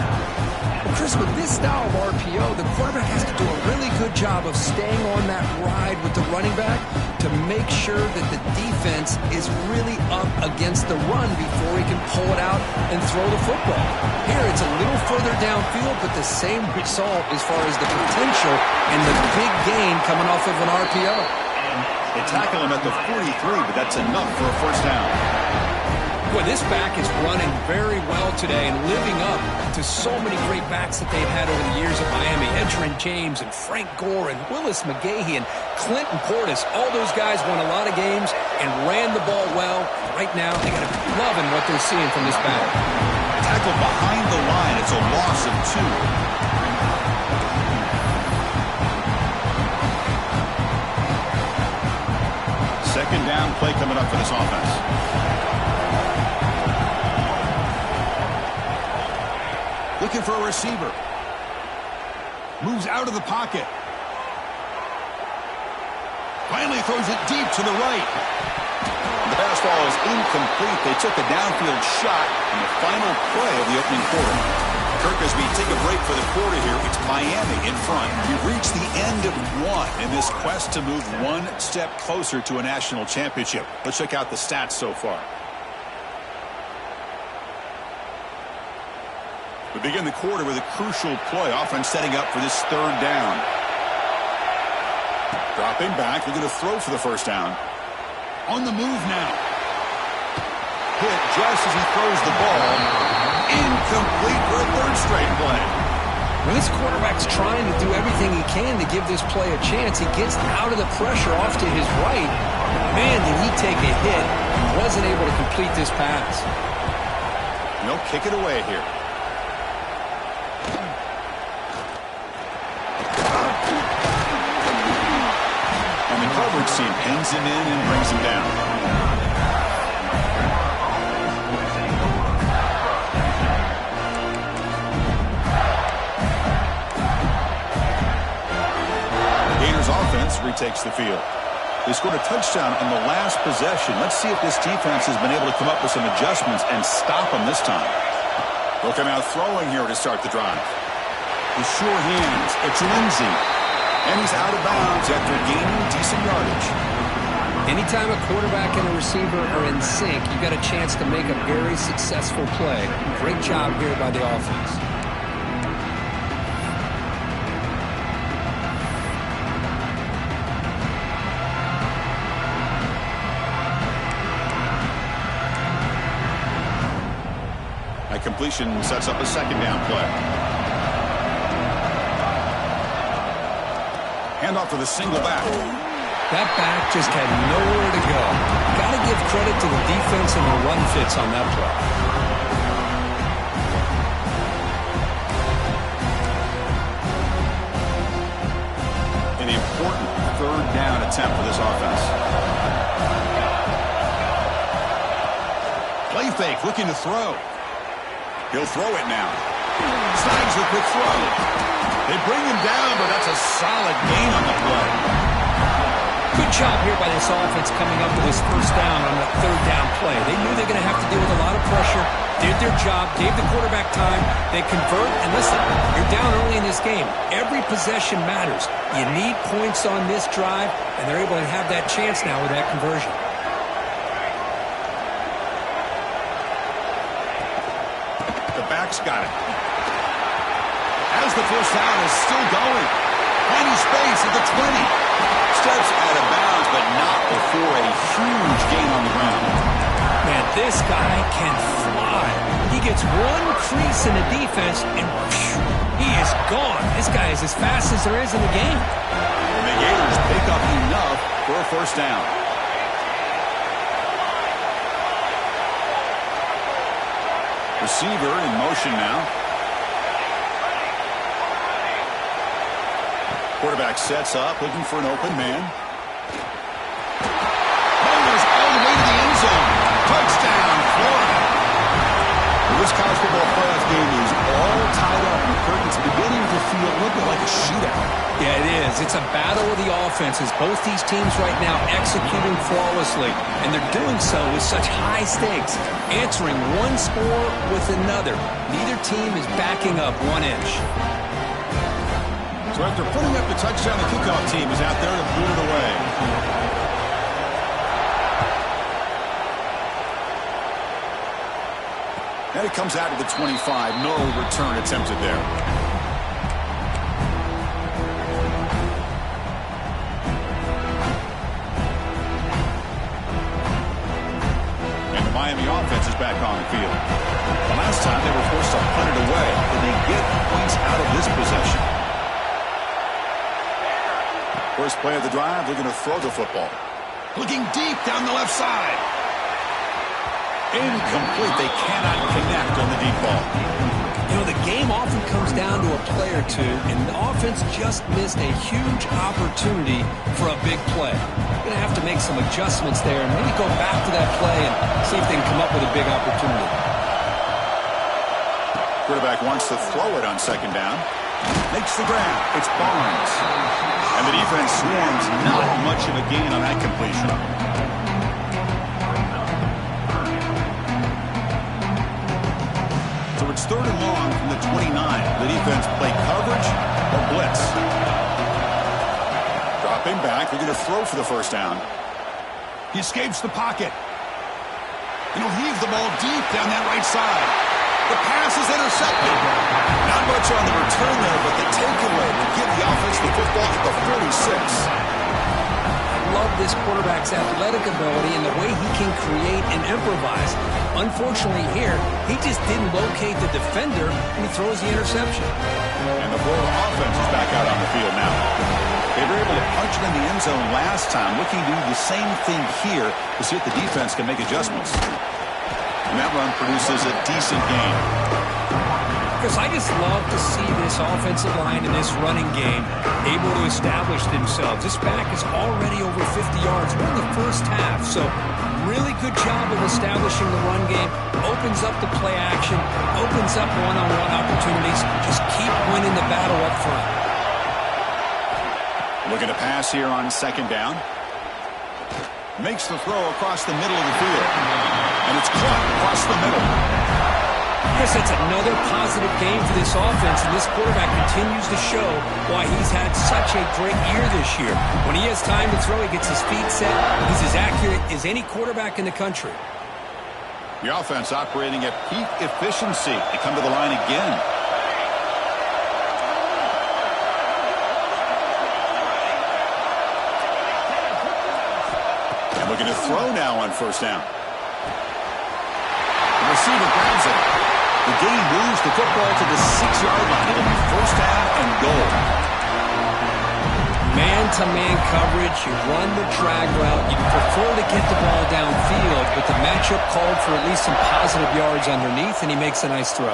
Well, Chris, with this style of RPO, the quarterback has to do a really good job of staying on that ride with the running back to make sure that the defense is really up against the run before he can pull it out and throw the football. Here, it's a little further downfield, but the same result as far as the potential and the big gain coming off of an RPO. They tackle him at the 43, but that's enough for a 1st down. Boy, this back is running very well today and living up to so many great backs that they've had over the years at Miami. Edgerrin James and Frank Gore and Willis McGahee and Clinton Portis. All those guys won a lot of games and ran the ball well. Right now, they got to be loving what they're seeing from this back. Tackled behind the line. It's a loss of 2. Second down play coming up for this offense. Looking for a receiver. Moves out of the pocket. Finally throws it deep to the right. The pass ball is incomplete. They took a downfield shot in the final play of the opening quarter. Kirk, as we take a break for the quarter here, it's Miami in front. We've reached the end of one in this quest to move one step closer to a national championship. Let's check out the stats so far. We begin the quarter with a crucial play. Offense setting up for this third down. Dropping back, looking to throw for the first down. On the move now. Hit just as he throws the ball. Incomplete for a third straight play. When this quarterback's trying to do everything he can to give this play a chance, he gets out of the pressure off to his right. Man, did he take a hit and wasn't able to complete this pass. No, kick it away here. And the coverage team pins him in and brings him down. Offense retakes the field. They scored a touchdown on the last possession. Let's see if this defense has been able to come up with some adjustments and stop them this time. They'll come out throwing here to start the drive. With sure hands, it's Lindsey. And he's out of bounds after gaining decent yardage. Anytime a quarterback and a receiver are in sync, you've got a chance to make a very successful play. Great job here by the offense. Completion sets up a second down play. Handoff to the single back. That back just had nowhere to go. Got to give credit to the defense and the run fits on that play. An important third down attempt for this offense. Play fake, looking to throw. He'll throw it now. Snags the quick throw. They bring him down, but that's a solid gain on the play. Good job here by this offense coming up with this first down on the third down play. They knew they were going to have to deal with a lot of pressure, did their job, gave the quarterback time. They convert, and listen, you're down early in this game. Every possession matters. You need points on this drive, and they're able to have that chance now with that conversion. Back's got it. As the first down is still going. Tiny space at the 20. Steps out of bounds, but not before a huge gain on the ground. Man, this guy can fly. He gets one crease in the defense, and whoosh, he is gone. This guy is as fast as there is in the game. And the Gators pick up enough for a first down. Receiver in motion now. Quarterback sets up, looking for an open man. Fires all the way to the end zone. Touchdown, Florida. This college football playoff game is all tied up, and the curtain's beginning to feel a little bit like a shootout. Yeah, it is. It's a battle of the offenses. Both these teams right now executing flawlessly, and they're doing so with such high stakes, answering one score with another. Neither team is backing up 1 inch. So after putting up the touchdown, the kickoff team is out there to boot it away. And it comes out to the 25. No return attempted there. Miami offense is back on the field. The last time they were forced to punt it away. Did they get points out of this possession? First play of the drive, they're going to throw the football. Looking deep down the left side. Incomplete. They cannot connect on the deep ball. You know, the game often comes down to a play or two, and the offense just missed a huge opportunity for a big play. Going to have to make some adjustments there and maybe go back to that play and see if they can come up with a big opportunity. Quarterback wants to throw it on second down. Makes the grab. It's Barnes. And the defense swarms. Not much of a gain on that completion. So it's 3rd and long from the 29. The defense play coverage or blitz. Dropping back. They're going to throw for the first down. He escapes the pocket. And he'll heave the ball deep down that right side. The pass is intercepted. Not much on the return there, but the takeaway to give the offense the football at the 46. I love this quarterback's athletic ability and the way he can create and improvise. Unfortunately here, he just didn't locate the defender when he throws the interception. And the Florida offense is back out on the field now. They were able to punch it in the end zone last time, looking to do the same thing here to see if the defense can make adjustments. And that run produces a decent gain. Because I just love to see this offensive line and this running game able to establish themselves. This back is already over 50 yards in the first half. So really good job of establishing the run game. Opens up the play action. Opens up one-on-one opportunities. Just keep winning the battle up front. Looking to pass here on second down. Makes the throw across the middle of the field. And it's caught across the middle. Chris, that's another positive game for this offense, and this quarterback continues to show why he's had such a great year this year. When he has time to throw, he gets his feet set. He's as accurate as any quarterback in the country. The offense operating at peak efficiency. They come to the line again. And looking to throw now on first down. The receiver grabs it. The game moves the football to the 6-yard line. It'll be first down and goal. Man-to-man coverage, you run the drag route. You prefer to get the ball downfield, but the matchup called for at least some positive yards underneath, and he makes a nice throw.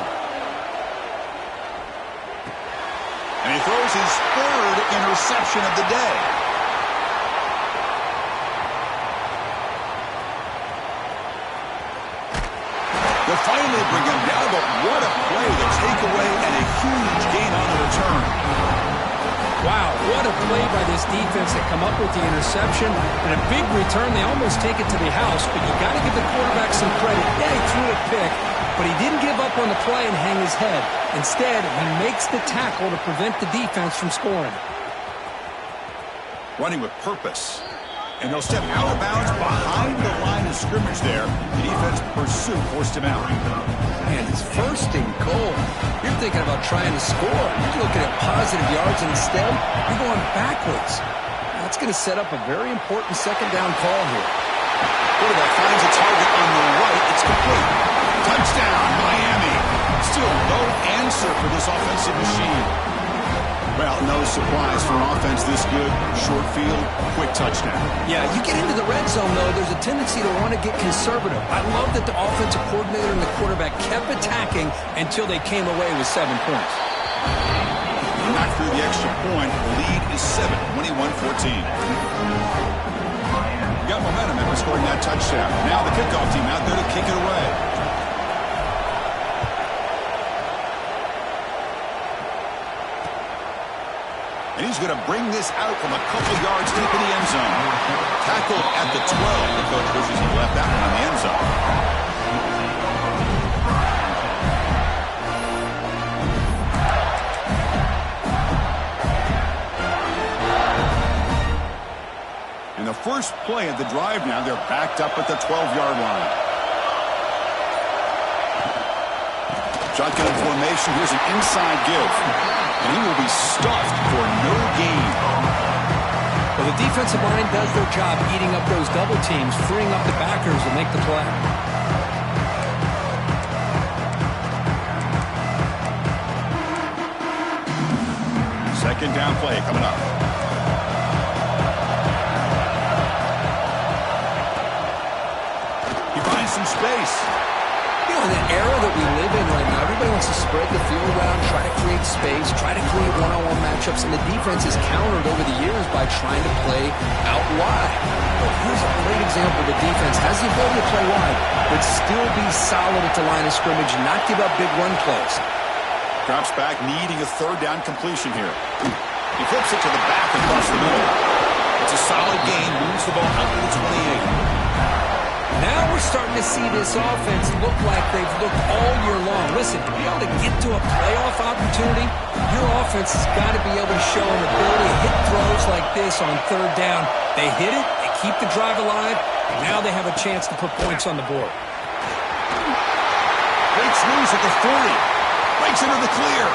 And he throws his 3rd interception of the day. They'll finally bring him down, but what a play, the takeaway, and a huge gain on the return. Wow, what a play by this defense to come up with the interception. And a big return, they almost take it to the house, but you got to give the quarterback some credit. Yeah, he threw a pick, but he didn't give up on the play and hang his head. Instead, he makes the tackle to prevent the defense from scoring. Running with purpose. And they'll step out of bounds behind the line of scrimmage there. The defense pursuit forced him out. And it's 1st and goal. You're thinking about trying to score. You're looking at positive yards, and instead, you're going backwards. That's going to set up a very important second down call here. Quarterback finds a target on the right. It's complete. Touchdown, Miami. Still no answer for this offensive machine. Well, no surprise for an offense this good. Short field, quick touchdown. Yeah, you get into the red zone, though, there's a tendency to want to get conservative. I love that the offensive coordinator and the quarterback kept attacking until they came away with 7 points. Knocked through the extra point. The lead is 7, 21-14. Got momentum after scoring that touchdown. Now the kickoff team out there to kick it away. And he's going to bring this out from a couple yards deep in the end zone. Tackled at the 12. The coach wishes he left that one in the end zone. In the first play of the drive now, they're backed up at the 12-yard line. Shotgun formation. Here's an inside give. And he will be stuffed for no gain. Well, the defensive line does their job eating up those double teams, freeing up the backers to make the play. Second down play coming up. He finds some space. You know, in the era that we live in right now, everybody wants to spread the field around, try to create space, try to create one-on-one matchups, and the defense is countered over the years by trying to play out wide. But here's a great example. The defense has the ability to play wide, but still be solid at the line of scrimmage, not give up big run plays. Drops back, needing a third down completion here. He flips it to the back across the middle. It's a solid gain, moves the ball out to the 28. Now we're starting to see this offense look like they've looked all year long. Listen, to be able to get to a playoff opportunity, your offense has got to be able to show an ability to hit throws like this on third down. They hit it, they keep the drive alive, and now they have a chance to put points on the board. Breaks loose at the 40. Breaks into the clear.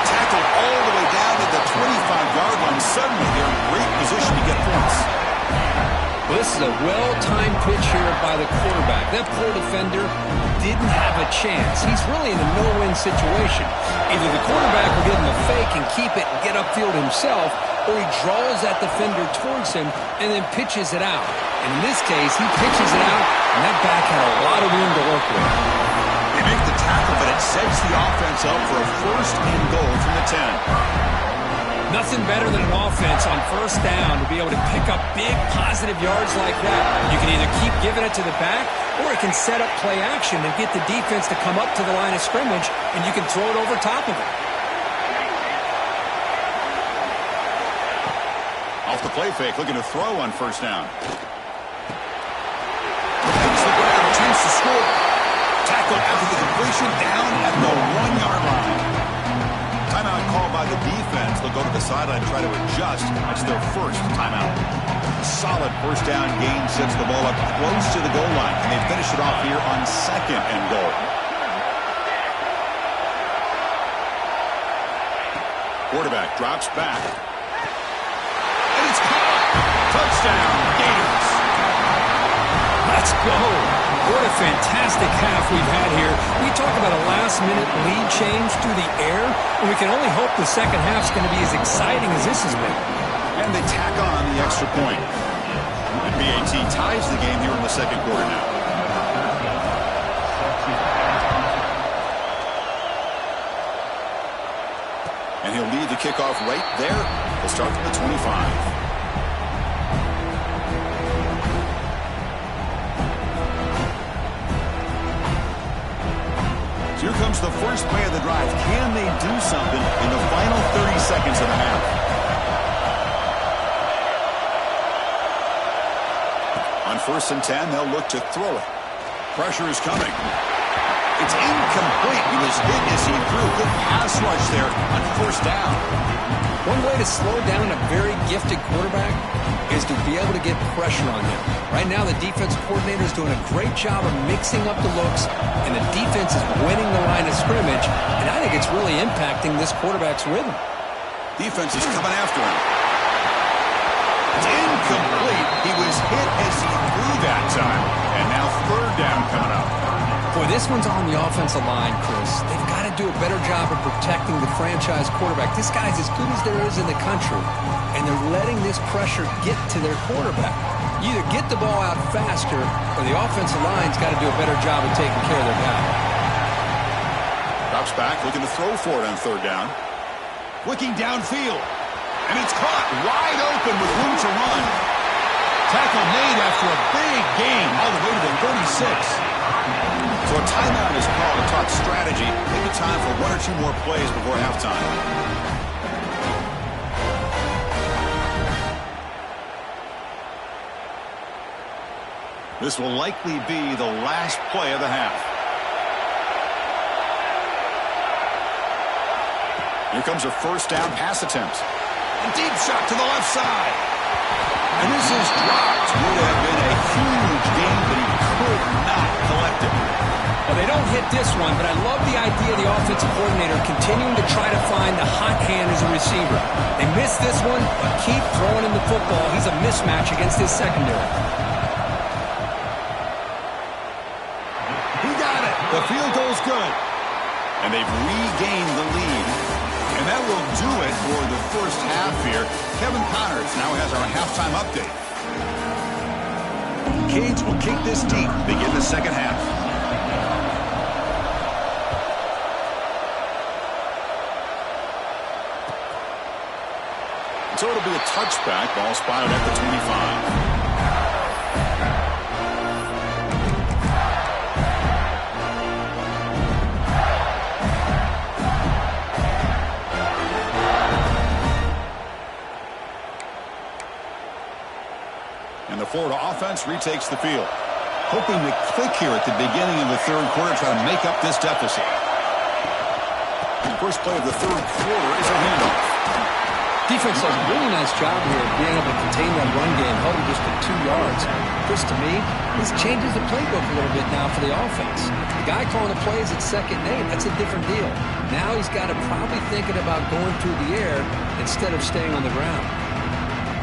Tackled all the way down to the 25-yard line. Suddenly they're in great position to get points. Well, this is a well-timed pitch here by the quarterback. That poor defender didn't have a chance. He's really in a no-win situation. Either the quarterback will give him a fake and keep it and get upfield himself, or he draws that defender towards him and then pitches it out. And in this case, he pitches it out, and that back had a lot of room to work with. They make the tackle, but it sets the offense up for a first and goal from the 10. Nothing better than an offense on first down to be able to pick up big positive yards like that. You can either keep giving it to the back, or it can set up play action and get the defense to come up to the line of scrimmage, and you can throw it over top of it. Off the play fake, looking to throw on first down. Takes the grab, a chance to score. Tackle after the completion, down at the 1-yard line. Timeout called by the defense. They'll go to the sideline and try to adjust. That's their first timeout. Solid first down gain sets the ball up close to the goal line, and they finish it off here on second and goal. Quarterback drops back. And it's caught. Touchdown, Gators. Let's go. What a fantastic half we've had here. We talk about a last-minute lead change through the air, and we can only hope the second half's going to be as exciting as this has been. And they tack on the extra point. And BAT ties the game here in the second quarter now. And he'll lead the kickoff right there. He'll start from the 25. Here comes the first play of the drive. Can they do something in the final 30 seconds of the half? On first and 10, they'll look to throw it. Pressure is coming. It's incomplete. He was hit as he threw. Good pass rush there on first down. One way to slow down a very gifted quarterback is to be able to get pressure on him. Right now, the defense coordinator is doing a great job of mixing up the looks, and the defense is winning the line of scrimmage, and I think it's really impacting this quarterback's rhythm. Defense is coming after him. It's incomplete. He was hit as he threw that time, and now third down coming up. Boy, this one's on the offensive line, Chris. They've got to do a better job of protecting the franchise quarterback. This guy's as good as there is in the country, and they're letting this pressure get to their quarterback. You either get the ball out faster, or the offensive line's got to do a better job of taking care of their guy. Drops back, looking to throw for it on third down. Looking downfield, and it's caught wide open with room to run. Tackle made after a big gain all the way to the 36. So a timeout is called to talk strategy. Maybe time for one or two more plays before halftime. This will likely be the last play of the half. Here comes a first down pass attempt. A deep shot to the left side. And this is dropped. Would have been a huge gain, but he could not collect it. Well, they don't hit this one, but I love the idea idea of the offensive coordinator continuing to try to find the hot hand as a receiver. They missed this one, but keep throwing him the football. He's a mismatch against his secondary. He got it. The field goal's good. And they've regained the lead. And that will do it for the first half here. Kevin Connors now has our halftime update. Canes will kick this deep, begin the second half. So it'll be a touchback, ball spotted at the 25. And the Florida offense retakes the field. Hoping to click here at the beginning of the third quarter, try to make up this deficit. The first play of the third quarter is a handoff. Defense does a really nice job here of being able to contain that run game, held him just to 2 yards. Chris, to me, this changes the playbook a little bit now for the offense. The guy calling the plays at 2nd and 8, that's a different deal. Now he's got to probably thinking about going through the air instead of staying on the ground.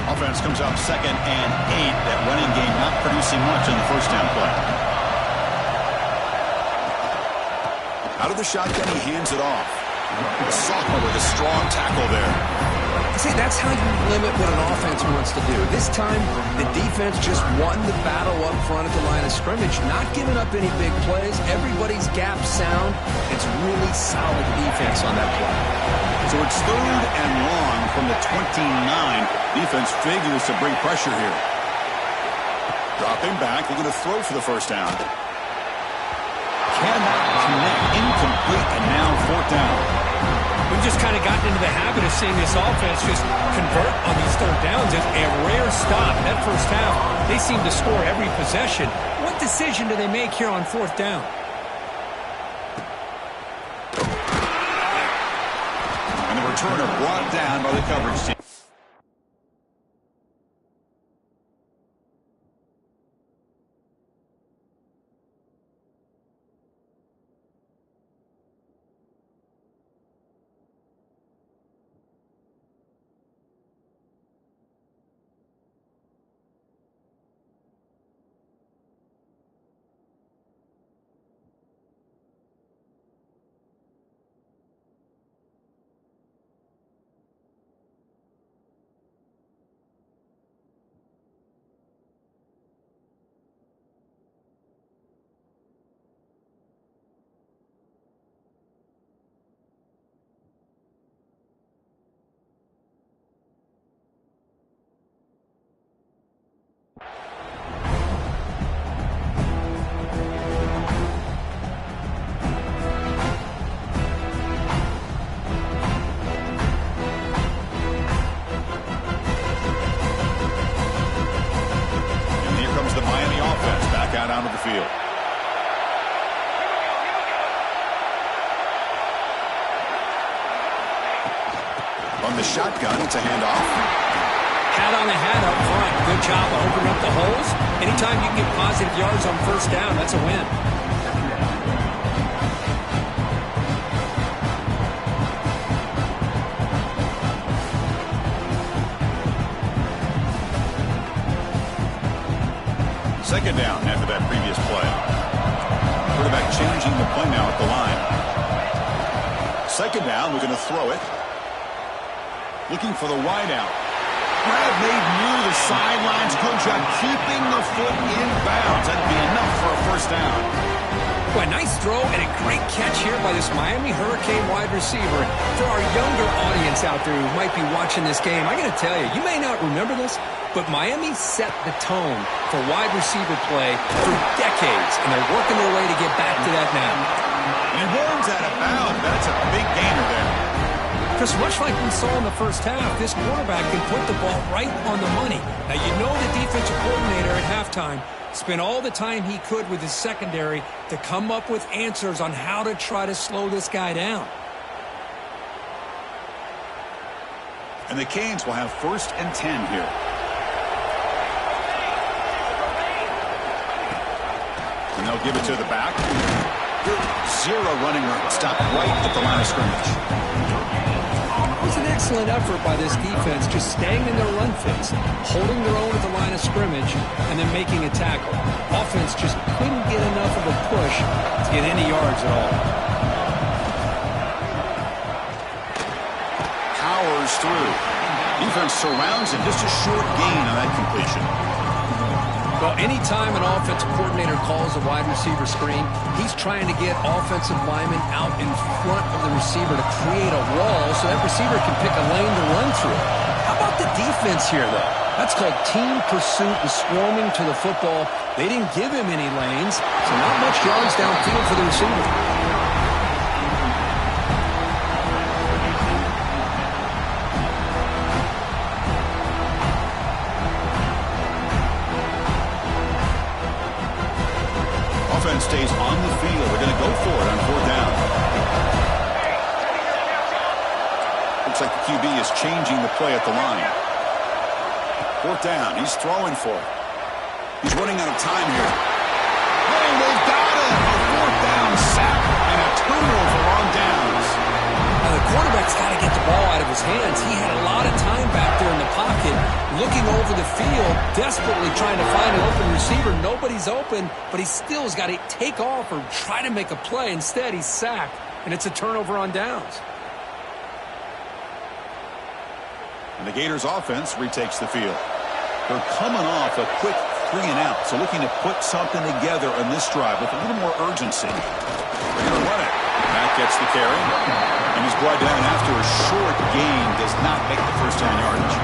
Offense comes out 2nd and 8. That running game not producing much on the first down play. Out of the shotgun, he hands it off. Sophomore with a strong tackle there. See, that's how you limit what an offense wants to do. This time, the defense just won the battle up front at the line of scrimmage, not giving up any big plays. Everybody's gap sound. It's really solid defense on that play. So it's 3rd and long from the 29. Defense figures to bring pressure here. Dropping back, looking to throw for the first down. Cannot connect, incomplete, and now 4th down. We've just kind of gotten into the habit of seeing this offense just convert on these 3rd downs. It's a rare stop. That first half, they seem to score every possession. What decision do they make here on 4th down? And the returner brought down by the coverage team. Onto the field. On the shotgun, it's a handoff. Hat on the hat up front. Good job of opening up the holes. Anytime you can get positive yards on 1st down, that's a win. Second down after that previous play. Quarterback changing the play now at the line. 2nd down, we're going to throw it. Looking for the wideout. Grab made near the sidelines. Good job keeping the foot in bounds. That'd be enough for a 1st down. Boy, nice throw and a great catch here by this Miami Hurricane wide receiver. For our younger audience out there who might be watching this game, I got to tell you, you may not remember this, but Miami set the tone for wide receiver play for decades, and they're working their way to get back to that now. And he runs out of bounds. That's a big gainer there. Chris, much like we saw in the first half, this quarterback can put the ball right on the money. Now, you know the defensive coordinator at halftime spent all the time he could with his secondary to come up with answers on how to try to slow this guy down. And the Canes will have 1st and 10 here. And they'll give it to the back. Zero running room. Stopped right at the line of scrimmage. It was an excellent effort by this defense, just staying in their run fits, holding their own at the line of scrimmage, and then making a tackle. Offense just couldn't get enough of a push to get any yards at all. Powers through. Defense surrounds him. Just a short gain on that completion. Well, anytime an offensive coordinator calls a wide receiver screen, he's trying to get offensive linemen out in front of the receiver to create a wall so that receiver can pick a lane to run through. How about the defense here, though? That's called team pursuit and swarming to the football. They didn't give him any lanes, so not much yards downfield for the receiver. Stays on the field. They're going to go for it on 4th down. Looks like the QB is changing the play at the line. 4th down. He's throwing for it. He's running out of time here. Oh, they've got him. A 4th down sack and a turnover on downs. Now, the quarterback's got to get the ball out of his hands. He had a lot of time back there in the pocket, looking over the field, desperately trying to find an open receiver. Nobody's open, but he still has got to take off or try to make a play. Instead, he's sacked, and it's a turnover on downs. And the Gators offense retakes the field. They're coming off a quick 3 and out, so looking to put something together on this drive with a little more urgency. They're going to run it. Matt gets the carry, and he's brought down after a short gain. Does not make the first down yardage.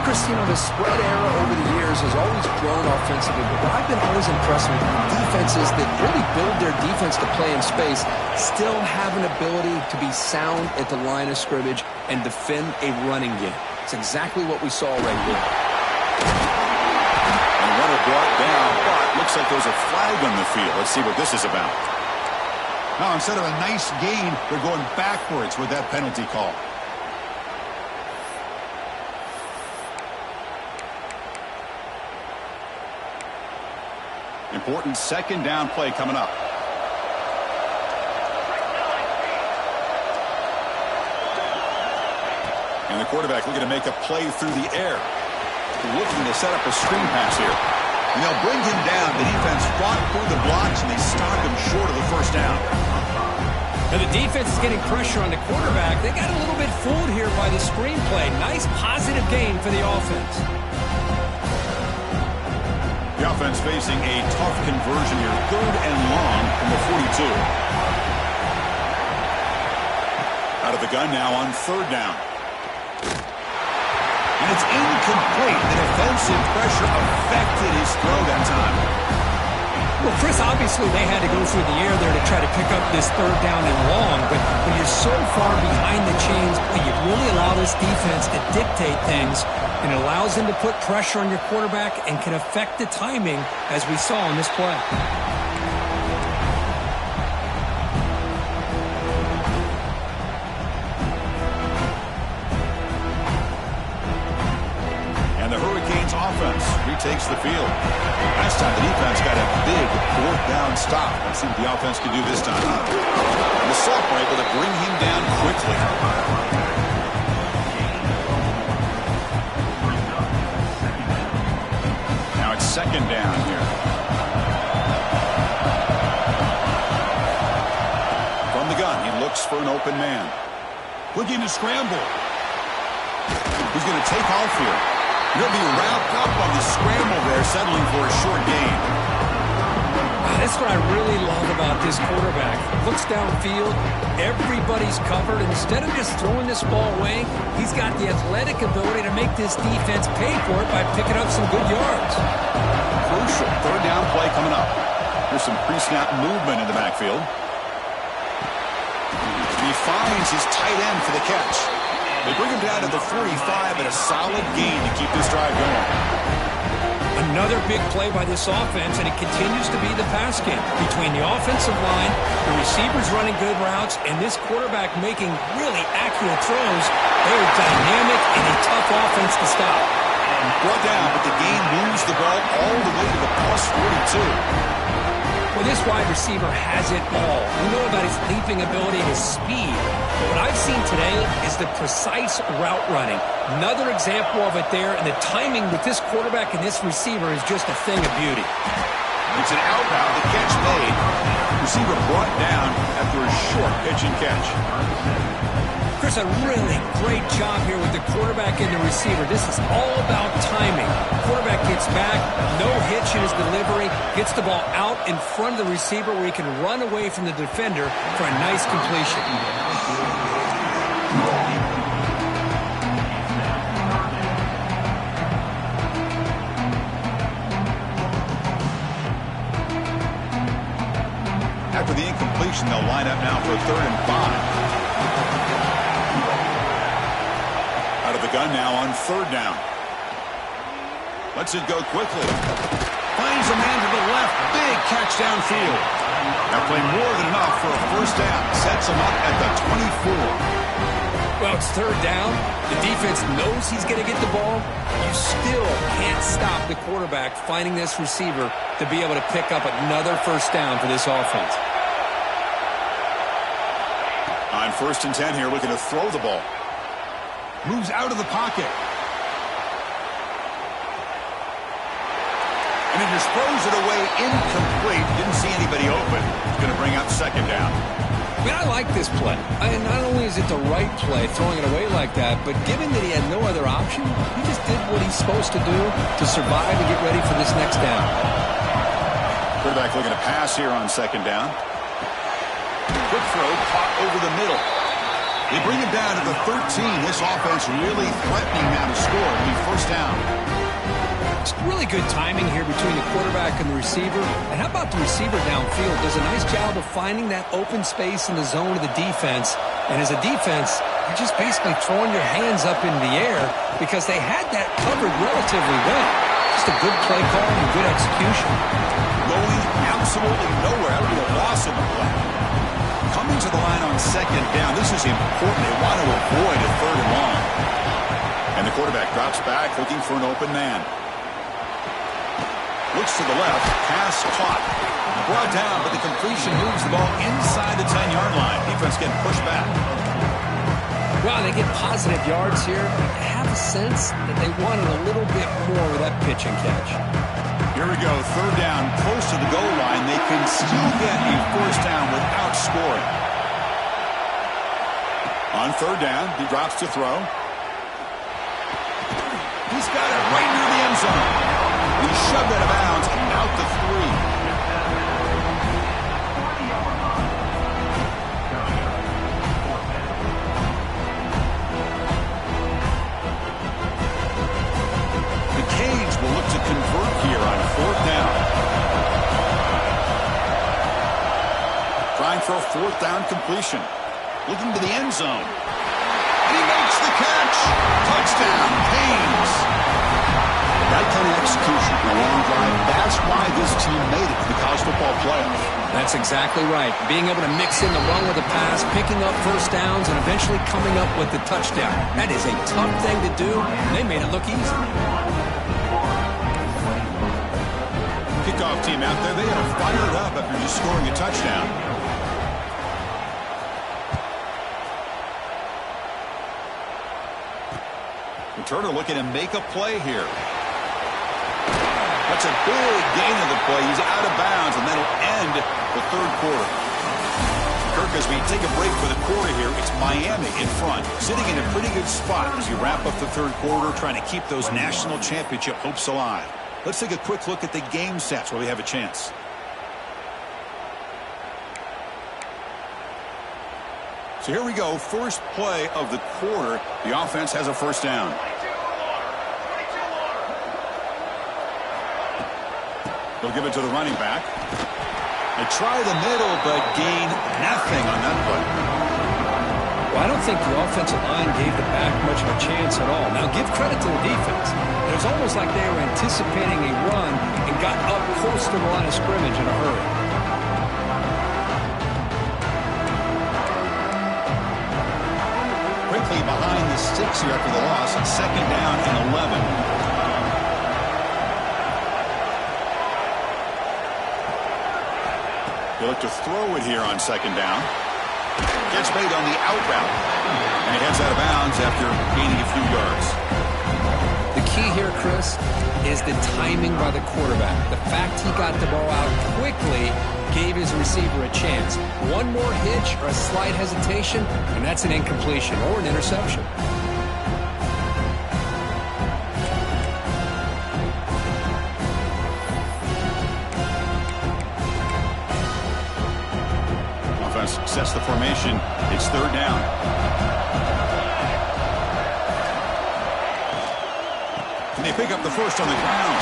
Chris, the spread era over the years has always grown offensively, but what I've been always impressed with defenses that really build their defense to play in space still have an ability to be sound at the line of scrimmage and defend a running game. It's exactly what we saw right here. And runner brought down, but looks like there's a flag on the field. Let's see what this is about. Now, instead of a nice gain, they're going backwards with that penalty call. Important 2nd down play coming up. And the quarterback looking to make a play through the air. Looking to set up a screen pass here. And they'll bring him down. The defense fought through the blocks, and they stopped him short of the first down. And the defense is getting pressure on the quarterback. They got a little bit fooled here by the screenplay. Nice positive gain for the offense. The offense facing a tough conversion here. 3rd and long from the 42. Out of the gun now on 3rd down. And it's incomplete. The defensive pressure affected his throw that time. Well, Chris, obviously they had to go through the air there to try to pick up this 3rd down and long, but when you're so far behind the chains, you really allow this defense to dictate things, and it allows them to put pressure on your quarterback and can affect the timing, as we saw in this play. And the Hurricanes offense retakes the field. Last time the defense got a big 4th down stop. Let's see what the offense can do this time. And the sophomore able to bring him down quickly. Now it's 2nd down here. From the gun, he looks for an open man. Looking to scramble. He's going to take off here. He'll be wrapped up on the scramble there, settling for a short gain. That's what I really love about this quarterback. Looks downfield, everybody's covered. Instead of just throwing this ball away, he's got the athletic ability to make this defense pay for it by picking up some good yards. Crucial 3rd down play coming up. There's some pre-snap movement in the backfield. He finds his tight end for the catch. They bring him down to the 45 and a solid gain to keep this drive going. Another big play by this offense, and it continues to be the pass game. Between the offensive line, the receivers running good routes, and this quarterback making really accurate throws, they are dynamic and a tough offense to stop. Brought down, but the game moves the ball all the way to the +42. Well, this This wide receiver has it all. We know about his leaping ability and his speed. But what I've seen today is the precise route running. Another example of it there, and the timing with this quarterback and this receiver is just a thing of beauty. It's an outbound. The catch made. Receiver brought down after a short pitch and catch. Chris, a really great job here with the quarterback and the receiver. This is all about timing. Quarterback gets back, no hitch in his delivery, gets the ball out in front of the receiver where he can run away from the defender for a nice completion. After the incompletion, they'll line up now for a 3rd and 5. Out of the gun now on 3rd down. Lets it go quickly. Finds a man to the left. Big catch downfield. That play more than enough for a 1st down. Sets him up at the 24. Well, it's 3rd down. The defense knows he's going to get the ball. You still can't stop the quarterback finding this receiver to be able to pick up another 1st down for this offense. On 1st and 10 here, looking to throw the ball. Moves out of the pocket. And he just throws it away incomplete. Didn't see anybody open. He's going to bring up 2nd down. I mean, I like this play. And not only is it the right play, throwing it away like that, but given that he had no other option, he just did what he's supposed to do to survive and get ready for this next down. Quarterback looking to pass here on 2nd down. Quick throw, caught over the middle. They bring him down to the 13. This offense really threatening now to score. It'll be 1st down. It's really good timing here between the quarterback and the receiver. And how about the receiver downfield? Does a nice job of finding that open space in the zone of the defense. And as a defense, you're just basically throwing your hands up in the air because they had that covered relatively well. Just a good play call and good execution. Going absolutely nowhere. That would be a loss in the play. Coming to the line on 2nd down. This is important. They want to avoid a 3rd and long. And the quarterback drops back looking for an open man. Looks to the left. Pass caught. Brought down, but the completion moves the ball inside the 10-yard line. Defense getting pushed back. Well, they get positive yards here. I have a sense that they wanted a little bit more with that pitch and catch. Here we go, 3rd down, close to the goal line. They can still get a 1st down without scoring. On 3rd down, he drops to throw. He's got it right near the end zone. He shoved out of bounds, out to 3. Will look to convert here on 4th down. Trying for a 4th down completion. Looking to the end zone. And he makes the catch. Touchdown, Haynes. That kind of execution in a long drive, that's why this team made it to the college football playoff. That's exactly right. Being able to mix in the run with the pass, picking up 1st downs, and eventually coming up with the touchdown. That is a tough thing to do, and they made it look easy. Kickoff team out there, they are fired up after just scoring a touchdown. Turner looking to make a play here. That's a big gain of the play. He's out of bounds, and that'll end the 3rd quarter. Kirk, as we take a break for the quarter here, it's Miami in front, sitting in a pretty good spot as you wrap up the 3rd quarter, trying to keep those national championship hopes alive. Let's take a quick look at the game stats where we have a chance. So here we go, first play of the quarter. The offense has a 1st down. They'll give it to the running back. They try the middle, but gain nothing on that play. Well, I don't think the offensive line gave the back much of a chance at all. Now, give credit to the defense. It was almost like they were anticipating a run and got up close to the line of scrimmage in a hurry. Quickly behind the sticks here after the loss. 2nd down and 11. He'll look to throw it here on second down. Gets made on the out route. And he heads out of bounds after gaining a few yards. The key here, Chris, is the timing by the quarterback. The fact he got the ball out quickly gave his receiver a chance. One more hitch or a slight hesitation, and that's an incompletion or an interception. Offense sets the formation. It's third down. And they pick up the first on the ground.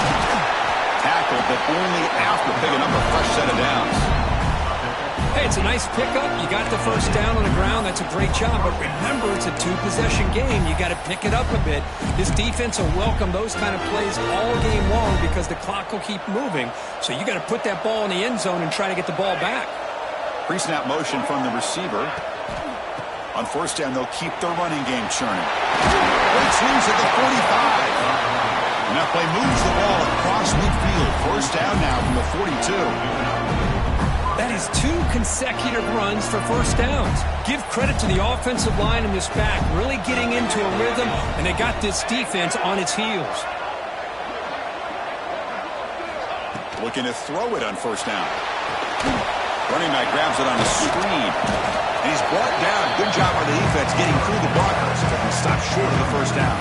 Tackled, but only after picking up a fresh set of downs. Hey, it's a nice pickup. You got the first down on the ground. That's a great job. But remember, it's a two-possession game. You got to pick it up a bit. This defense will welcome those kind of plays all game long because the clock will keep moving. So you got to put that ball in the end zone and try to get the ball back. Pre-snap motion from the receiver. On first down, they'll keep their running game churning. Breaks loose at the 45. And that play moves the ball across midfield. First down now from the 42. That is 2 consecutive runs for first downs. Give credit to the offensive line in this back, really getting into a rhythm, and they got this defense on its heels. Looking to throw it on first down. Running back grabs it on the screen. And he's brought down. Good job by the defense getting through the blockers. But he stopped short of the first down.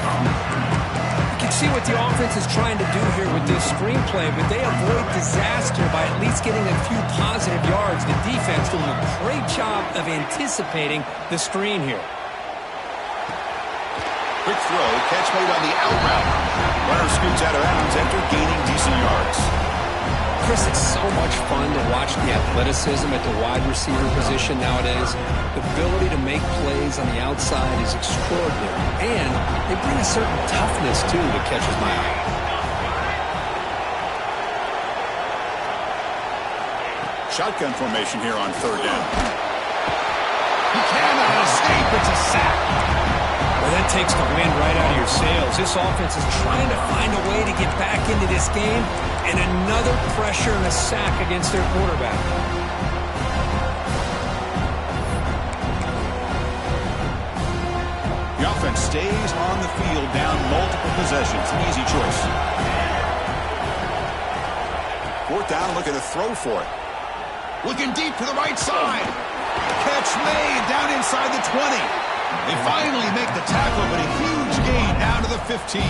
You can see what the offense is trying to do here with this screenplay, but they avoid disaster by at least getting a few positive yards. The defense doing a great job of anticipating the screen here. Quick throw, catch made on the out route. Runner scoots out of bounds after gaining decent yards. Chris, it's so much fun to watch the athleticism at the wide receiver position nowadays. The ability to make plays on the outside is extraordinary. And they bring a certain toughness, too, that catches my eye. Shotgun formation here on third down. He cannot escape. It's a sack. Well, that takes the wind right out of your sails. This offense is trying to find a way to get back into this game, and another pressure and a sack against their quarterback. The offense stays on the field down multiple possessions. An easy choice. Fourth down, looking to throw for it. Looking deep to the right side. Catch made down inside the 20. They finally make the tackle, but a huge gain down to the 15.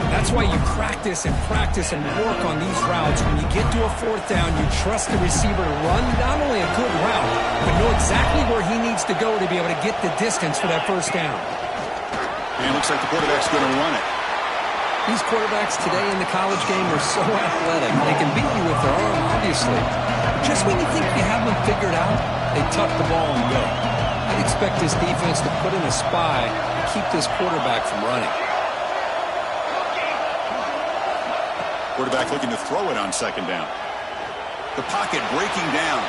That's why you practice and work on these routes. When you get to a fourth down, you trust the receiver to run not only a good route, but know exactly where he needs to go to be able to get the distance for that first down. And it looks like the quarterback's going to run it. These quarterbacks today in the college game are so athletic. They can beat you with their arm, obviously. Just when you think you have them figured out, they tuck the ball and go. I'd expect this defense to put in a spy and keep this quarterback from running. Quarterback looking to throw it on second down. The pocket breaking down.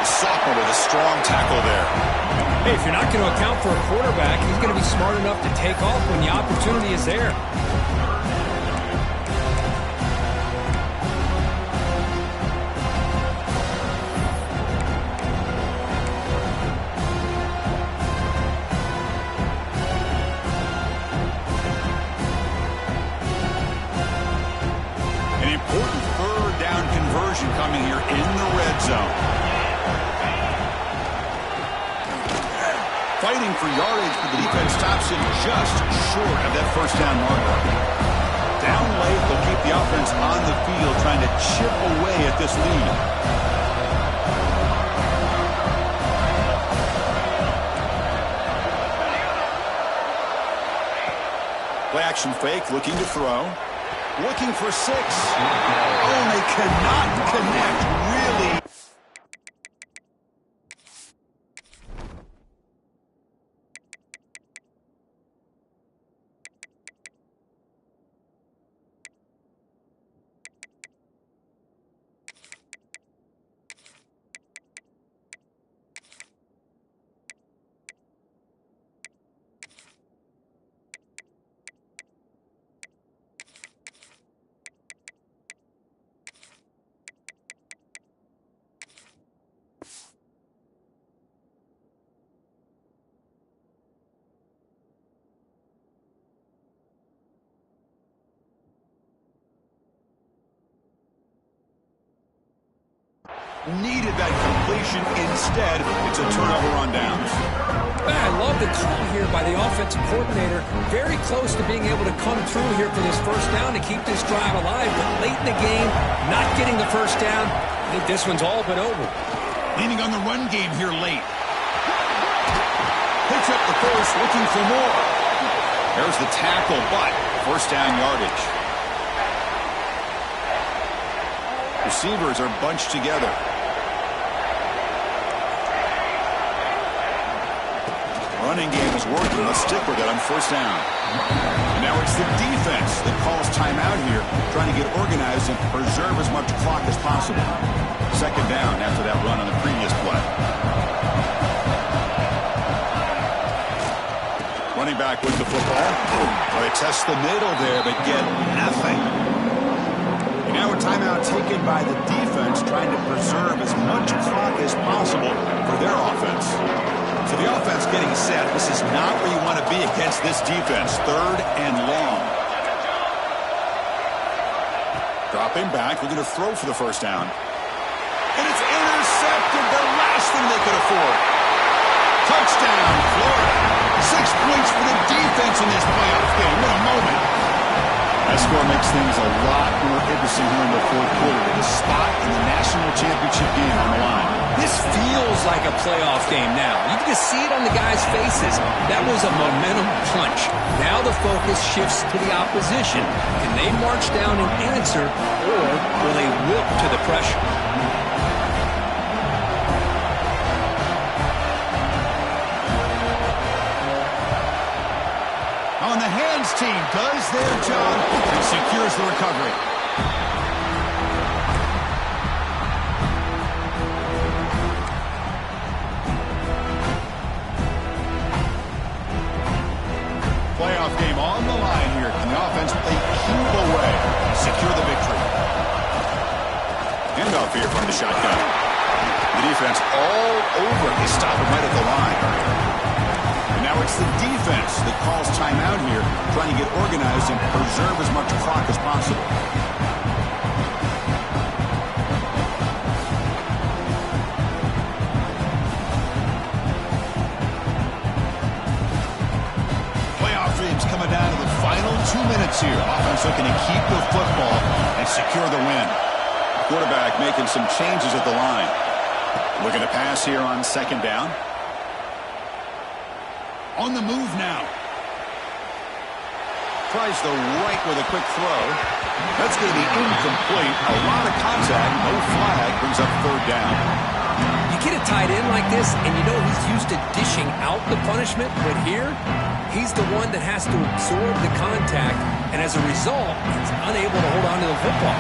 The sophomore with a strong tackle there. Hey, if you're not going to account for a quarterback, he's going to be smart enough to take off when the opportunity is there. An important third down conversion coming here in the red zone. Fighting for yardage, but the defense stops him just short of that first down marker. Down late, they'll keep the offense on the field trying to chip away at this lead. Play action fake, looking to throw. Looking for 6. Oh, they cannot connect, really. needed that completion. Instead, it's a turnover on downs. I love the call here by the offensive coordinator. Very close to being able to come through here for this first down to keep this drive alive. But late in the game, not getting the first down, I think this one's all but over. Leaning on the run game here late. Picks up the first, looking for more. There's the tackle, but first down yardage. Receivers are bunched together. Running game is working. Let's stick with it on first down. And now it's the defense that calls timeout here, trying to get organized and preserve as much clock as possible. Second down after that run on the previous play. Running back with the football. They test the middle there, but get nothing. And now a timeout taken by the defense, trying to preserve as much clock as possible for their offense. So the offense getting set. This is not where you want to be against this defense. Third and long. Dropping back, looking to throw for the first down. And it's intercepted, the last thing they could afford. Touchdown, Florida. 6 points for the defense in this playoff game. What a moment. That score makes things a lot more interesting here in the fourth quarter with a spot in the national championship game on the line. This feels like a playoff game now. You can just see it on the guys' faces. That was a momentum punch. Now the focus shifts to the opposition. Can they march down and answer, or will they wilt to the pressure? On the hands team does their job and secures the recovery. Playoff game on the line here. Can the offense play cube away and secure the victory? Handoff here from the shotgun. The defense all over. They stop him right at the line. Now it's the defense that calls timeout here, trying to get organized and preserve as much clock as possible. Playoff dreams coming down to the final 2 minutes here. Offense looking to keep the football and secure the win. Quarterback making some changes at the line. Looking to pass here on second down. On the move now. Tries the right with a quick throw. That's going to be incomplete. A lot of contact. No flag. Brings up third down. You get a tight end like this, and you know he's used to dishing out the punishment, but here, he's the one that has to absorb the contact, and as a result, he's unable to hold on to the football.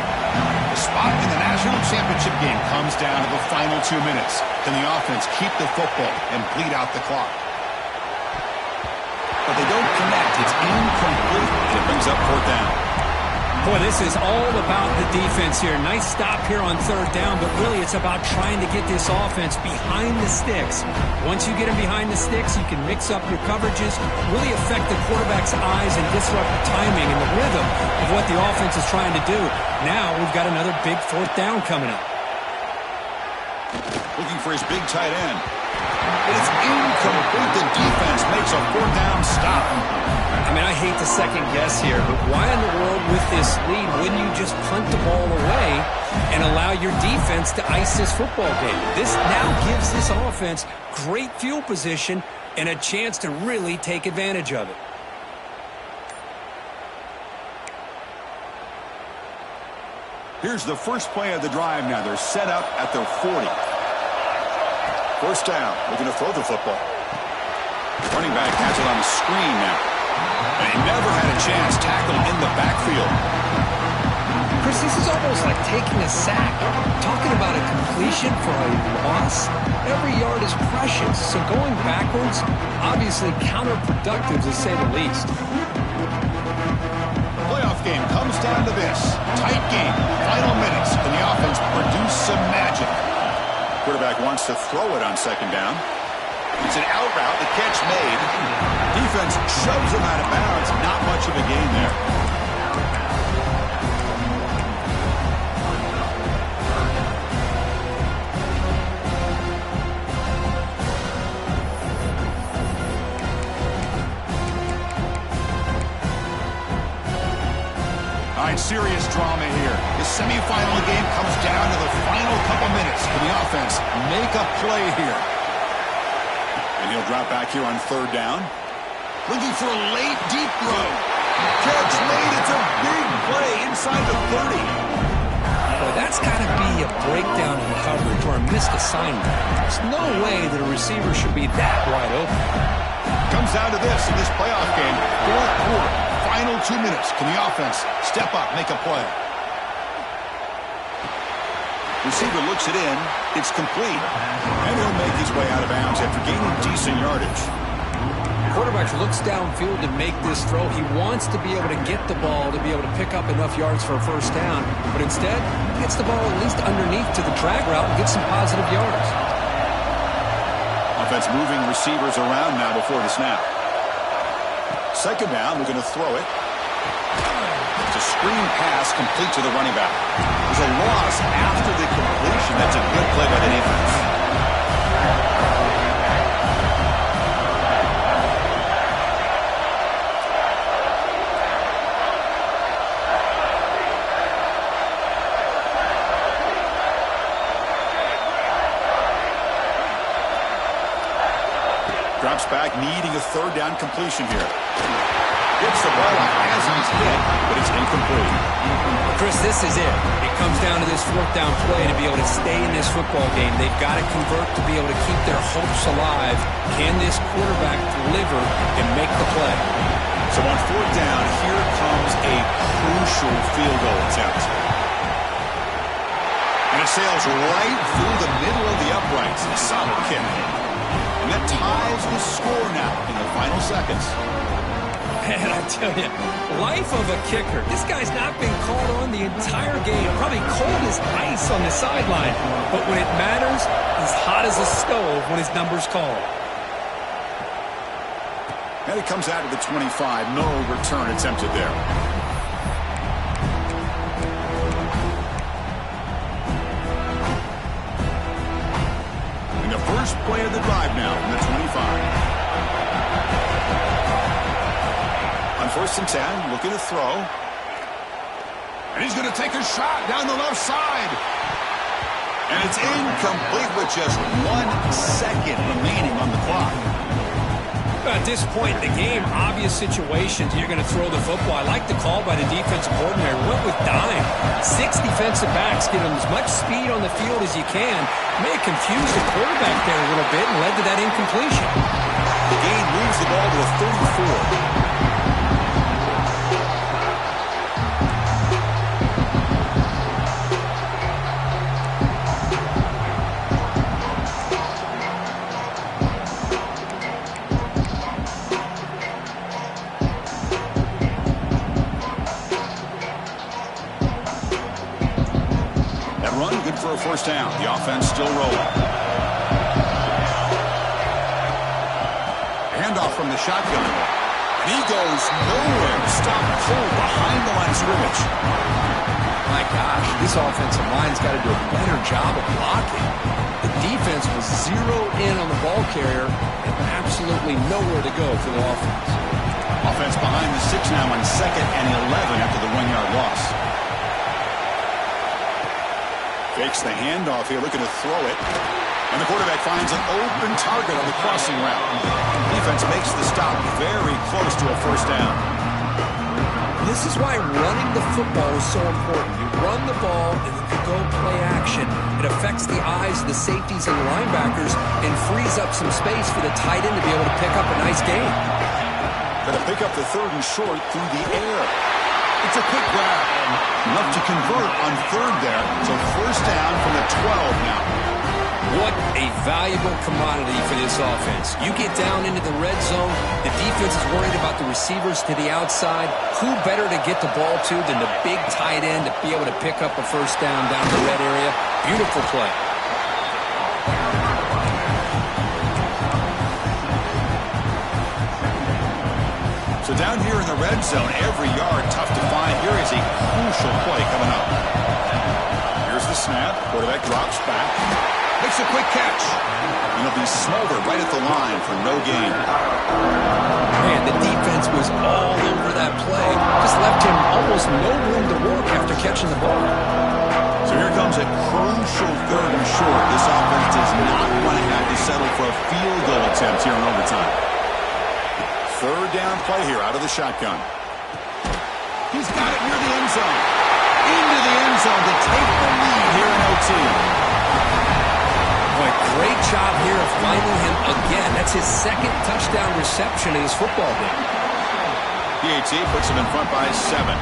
The spot in the national championship game comes down to the final 2 minutes. Can the offense keep the football and bleed out the clock? But they don't connect. It's incomplete, and it brings up fourth down. Boy, this is all about the defense here. Nice stop here on third down, but really it's about trying to get this offense behind the sticks. Once you get them behind the sticks, you can mix up your coverages, really affect the quarterback's eyes and disrupt the timing and the rhythm of what the offense is trying to do. Now we've got another big fourth down coming up. Looking for his big tight end. But it's incomplete. The defense makes a fourth down stop. I mean, I hate to second guess here, but why in the world with this lead wouldn't you just punt the ball away and allow your defense to ice this football game? This now gives this offense great field position and a chance to really take advantage of it. Here's the first play of the drive now. They're set up at their 40. First down. Looking to throw the football. Running back has it on the screen now. And he never had a chance. Tackle in the backfield. Chris, this is almost like taking a sack. Talking about a completion for a loss, every yard is precious. So going backwards, obviously counterproductive to say the least. Playoff game comes down to this. Tight game. Final minutes. Can the offense produce some magic? Quarterback wants to throw it on second down. It's an out route. The catch made. Defense shoves him out of bounds. Not much of a gain there. serious drama here. The semifinal game comes down to the final couple minutes. Can the offense make a play here? And he'll drop back here on third down. Looking for a late, deep throw. Catch made. It's a big play inside the 30. Well, that's got to be a breakdown in coverage or a missed assignment. There's no way that a receiver should be that wide open. Comes down to this in this playoff game. Fourth quarter, final 2 minutes. Can the offense step up, make a play? Receiver looks it in. It's complete. And he'll make his way out of bounds after gaining decent yardage. Quarterback looks downfield to make this throw. He wants to be able to get the ball to be able to pick up enough yards for a first down. But instead, he gets the ball at least underneath to the drag route and gets some positive yards. Offense moving receivers around now before the snap. Second down, we're going to throw it. It's a screen pass complete to the running back. There's a loss after the completion. That's a good play by the defense. Drops back, needing a third down completion here. Gets the ball as he's hit, but it's incomplete. Chris, this is it. It comes down to this fourth down play to be able to stay in this football game. They've got to convert to be able to keep their hopes alive. Can this quarterback deliver and make the play? So on fourth down, here comes a crucial field goal attempt. And it sails right through the middle of the uprights. A solid kick. And that ties the score now in the final seconds. Man, I tell you, life of a kicker. This guy's not been called on the entire game. Probably cold as ice on the sideline. But when it matters, he's hot as a stove when his number's called. And it comes out of the 25. No return attempted there. And the first play of the drive now from the 25. On 1st and 10, looking to throw. And he's going to take a shot down the left side. And it's incomplete with just 1 second remaining on the clock. At this point in the game, obvious situations, you're going to throw the football. I like the call by the defensive coordinator. Went with dime. 6 defensive backs, get them as much speed on the field as you can. May have confused the quarterback there a little bit and led to that incompletion. The game moves the ball to a 34. For a first down. The offense still rolling. Handoff from the shotgun. And he goes nowhere. Stop cold behind the line of scrimmage. My gosh, this offensive line's got to do a better job of blocking. The defense was zeroed in on the ball carrier and absolutely nowhere to go for the offense. Offense behind the 6 now on 2nd and 11 after the 1-yard loss. Fakes the handoff here, looking to throw it. And the quarterback finds an open target on the crossing route. Defense makes the stop very close to a first down. This is why running the football is so important. You run the ball and then you go play action. It affects the eyes of the safeties and the linebackers and frees up some space for the tight end to be able to pick up a nice gain. Going to pick up the 3rd and short through the air. It's a quick grab. Enough to convert on 3rd there. So first down from the 12 now. What a valuable commodity for this offense. You get down into the red zone, the defense is worried about the receivers to the outside. Who better to get the ball to than the big tight end to be able to pick up a first down down the red area? Beautiful play. So down here in the red zone, every yard tough to find. Here is a crucial play coming up. Here's the snap. Quarterback drops back. Makes a quick catch. He And he'll be smoldered right at the line for no gain. Man, the defense was all over that play. Just left him almost no room to work after catching the ball. So here comes a crucial 3rd and short. This offense does not want to have to settle for a field goal attempt here in overtime. 3rd down play here out of the shotgun. He's got it near the end zone. Into the end zone to take the lead here in OT. Boy, great job here of finding him again. That's his 2nd touchdown reception in his football game. PAT puts him in front by 7.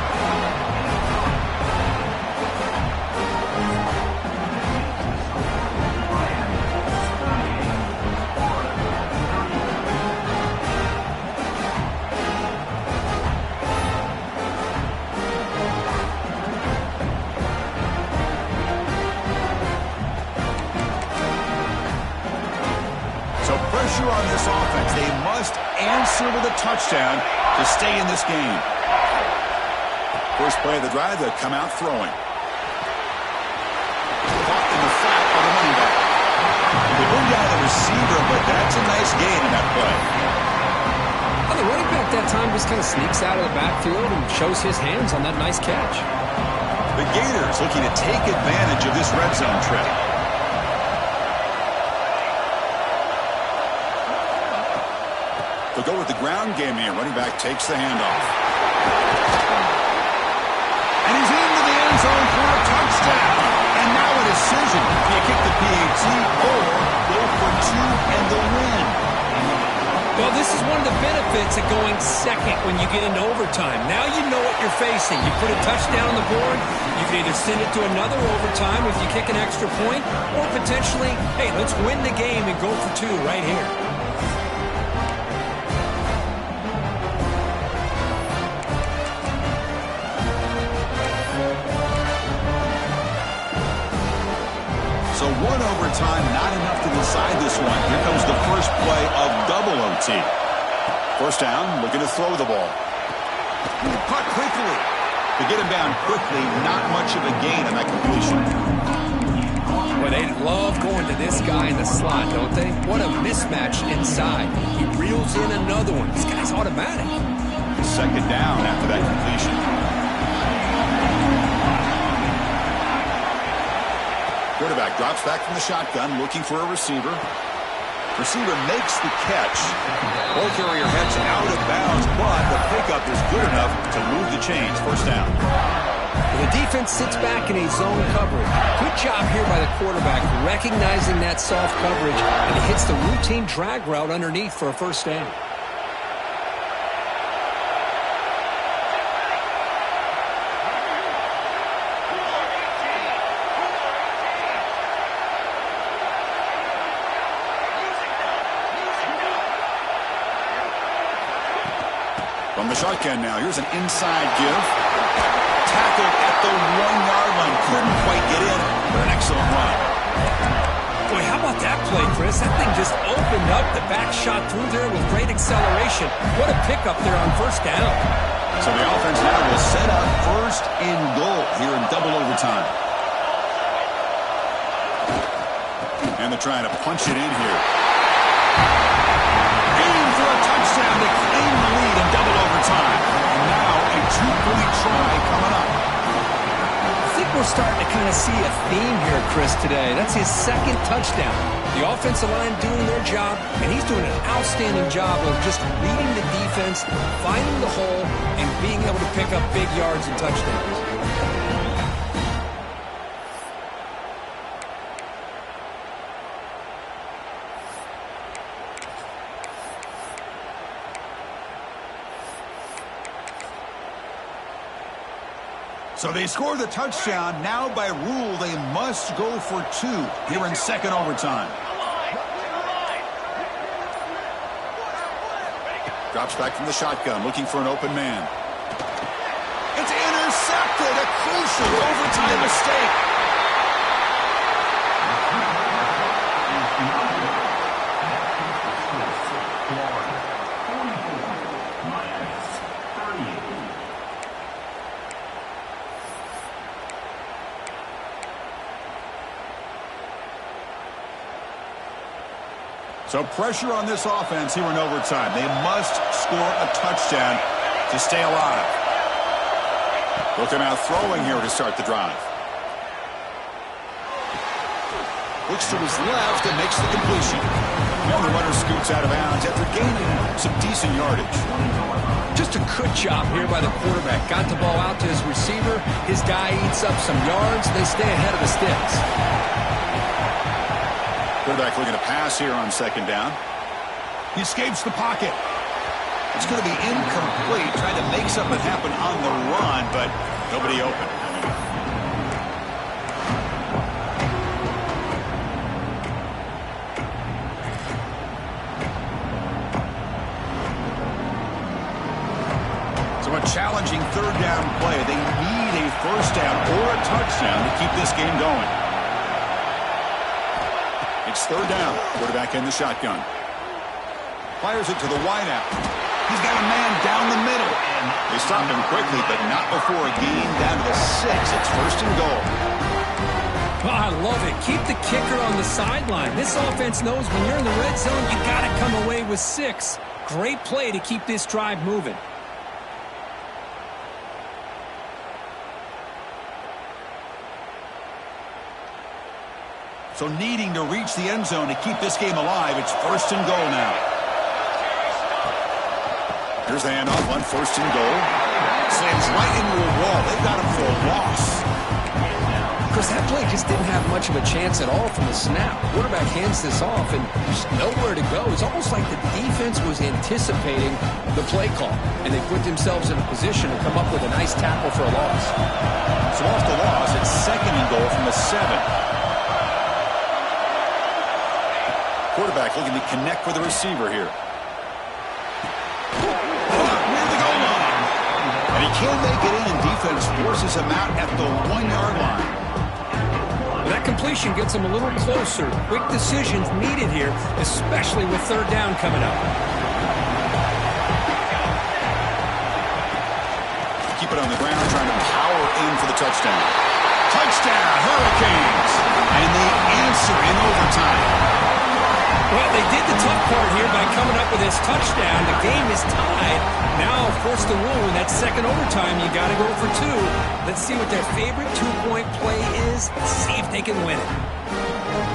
On this offense, they must answer with a touchdown to stay in this game. First play of the drive, they'll come out throwing. Caught in the flat by the running back. They bring down the receiver, but that's a nice gain in that play. Well, the running back that time just kind of sneaks out of the backfield and shows his hands on that nice catch. The Gators looking to take advantage of this red zone trip. They'll go with the ground game here. Running back takes the handoff. And he's into the end zone for a touchdown. And now a decision. Do you kick the PAT or go for 2 and the win? Well, this is one of the benefits of going second when you get into overtime. Now you know what you're facing. You put a touchdown on the board, you can either send it to another overtime if you kick an extra point, or potentially, hey, let's win the game and go for 2 right here. So 1 overtime, not enough to decide this one. Here comes the first play of double OT. First down, looking to throw the ball. Caught quickly. To get him down quickly, not much of a gain on that completion. Well, they love going to this guy in the slot, don't they? What a mismatch inside. He reels in another one. This guy's automatic. 2nd down after that completion. Quarterback drops back from the shotgun, looking for a receiver. Receiver makes the catch. Ball carrier heads out of bounds, but the pickup is good enough to move the chains. First down. The defense sits back in a zone coverage. Good job here by the quarterback, recognizing that soft coverage, and he hits the routine drag route underneath for a first down. From the shotgun now, here's an inside give. Tackled at the 1-yard line. Couldn't quite get in, but an excellent run. Boy, how about that play, Chris? That thing just opened up. The back shot through there with great acceleration. What a pickup there on first down. So the offense now will set up 1st and goal here in double overtime. And they're trying to punch it in here. Aim for a touchdown to claim the lead in double overtime. And now a 2-point try coming up. I think we're starting to kind of see a theme here, Chris, today. That's his 2nd touchdown. The offensive line doing their job, and he's doing an outstanding job of just reading the defense, finding the hole, and being able to pick up big yards and touchdowns. So they score the touchdown. Now by rule, they must go for 2 here in 2nd overtime. Drops back from the shotgun, looking for an open man. It's intercepted. A crucial overtime mistake. So pressure on this offense here in overtime. They must score a touchdown to stay alive. Looking out throwing here to start the drive. Looks to his left and makes the completion. And the runner scoots out of bounds after gaining some decent yardage. Just a good job here by the quarterback. Got the ball out to his receiver. His guy eats up some yards. They stay ahead of the sticks. Quarterback looking to pass here on second down. He escapes the pocket. It's going to be incomplete. Trying to make something happen on the run, but Nobody open. So a challenging third down play. They need a first down or a touchdown to keep this game going. It's third down. Quarterback in the shotgun. Fires it to the wideout. he's got a man down the middle. And they stop him quickly, but not before a gain down to the 6. It's first and goal. Oh, I love it. Keep the kicker on the sideline. This offense knows when you're in the red zone, you got to come away with 6. Great play to keep this drive moving. So needing to reach the end zone to keep this game alive, it's first and goal now. Here's the handoff on first and goal. Slams right into a wall. They've got him for a loss. Chris, that play just didn't have much of a chance at all from the snap. Quarterback hands this off, and there's nowhere to go. It's almost like the defense was anticipating the play call, and they put themselves in a position to come up with a nice tackle for a loss. So off the loss, it's second and goal from the 7. Quarterback looking to connect with the receiver here. Near the goal line. And he can't make it in, and defense forces him out at the 1-yard line. That completion gets him a little closer. Quick decisions needed here, especially with third down coming up. Keep it on the ground, trying to power in for the touchdown. Touchdown, Hurricanes. And they answer in overtime. Well, they did the tough part here by coming up with this touchdown. The game is tied. Now, force the rule in that second overtime, you got to go for 2. Let's see what their favorite 2-point play is. See if they can win it.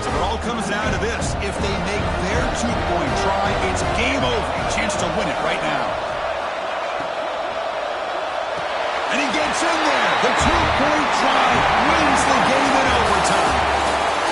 So it all comes down to this. If they make their 2-point try, it's game over. Chance to win it right now. And he gets in there. The 2-point try wins the game in overtime.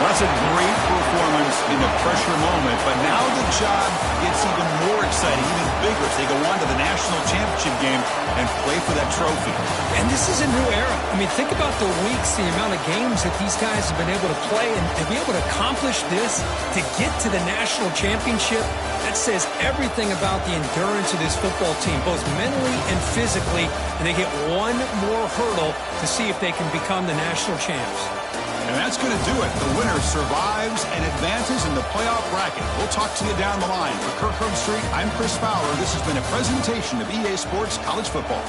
That's a great performance in the pressure moment, but now the job gets even more exciting, even bigger as they go on to the national championship game and play for that trophy. And this is a new era. I mean, think about the weeks, the amount of games that these guys have been able to play, and to be able to accomplish this, to get to the national championship, that says everything about the endurance of this football team, both mentally and physically, and they get one more hurdle to see if they can become the national champs. And that's going to do it. The winner survives and advances in the playoff bracket. We'll talk to you down the line. For Kirk Herbstreit, I'm Chris Fowler. This has been a presentation of EA Sports College Football.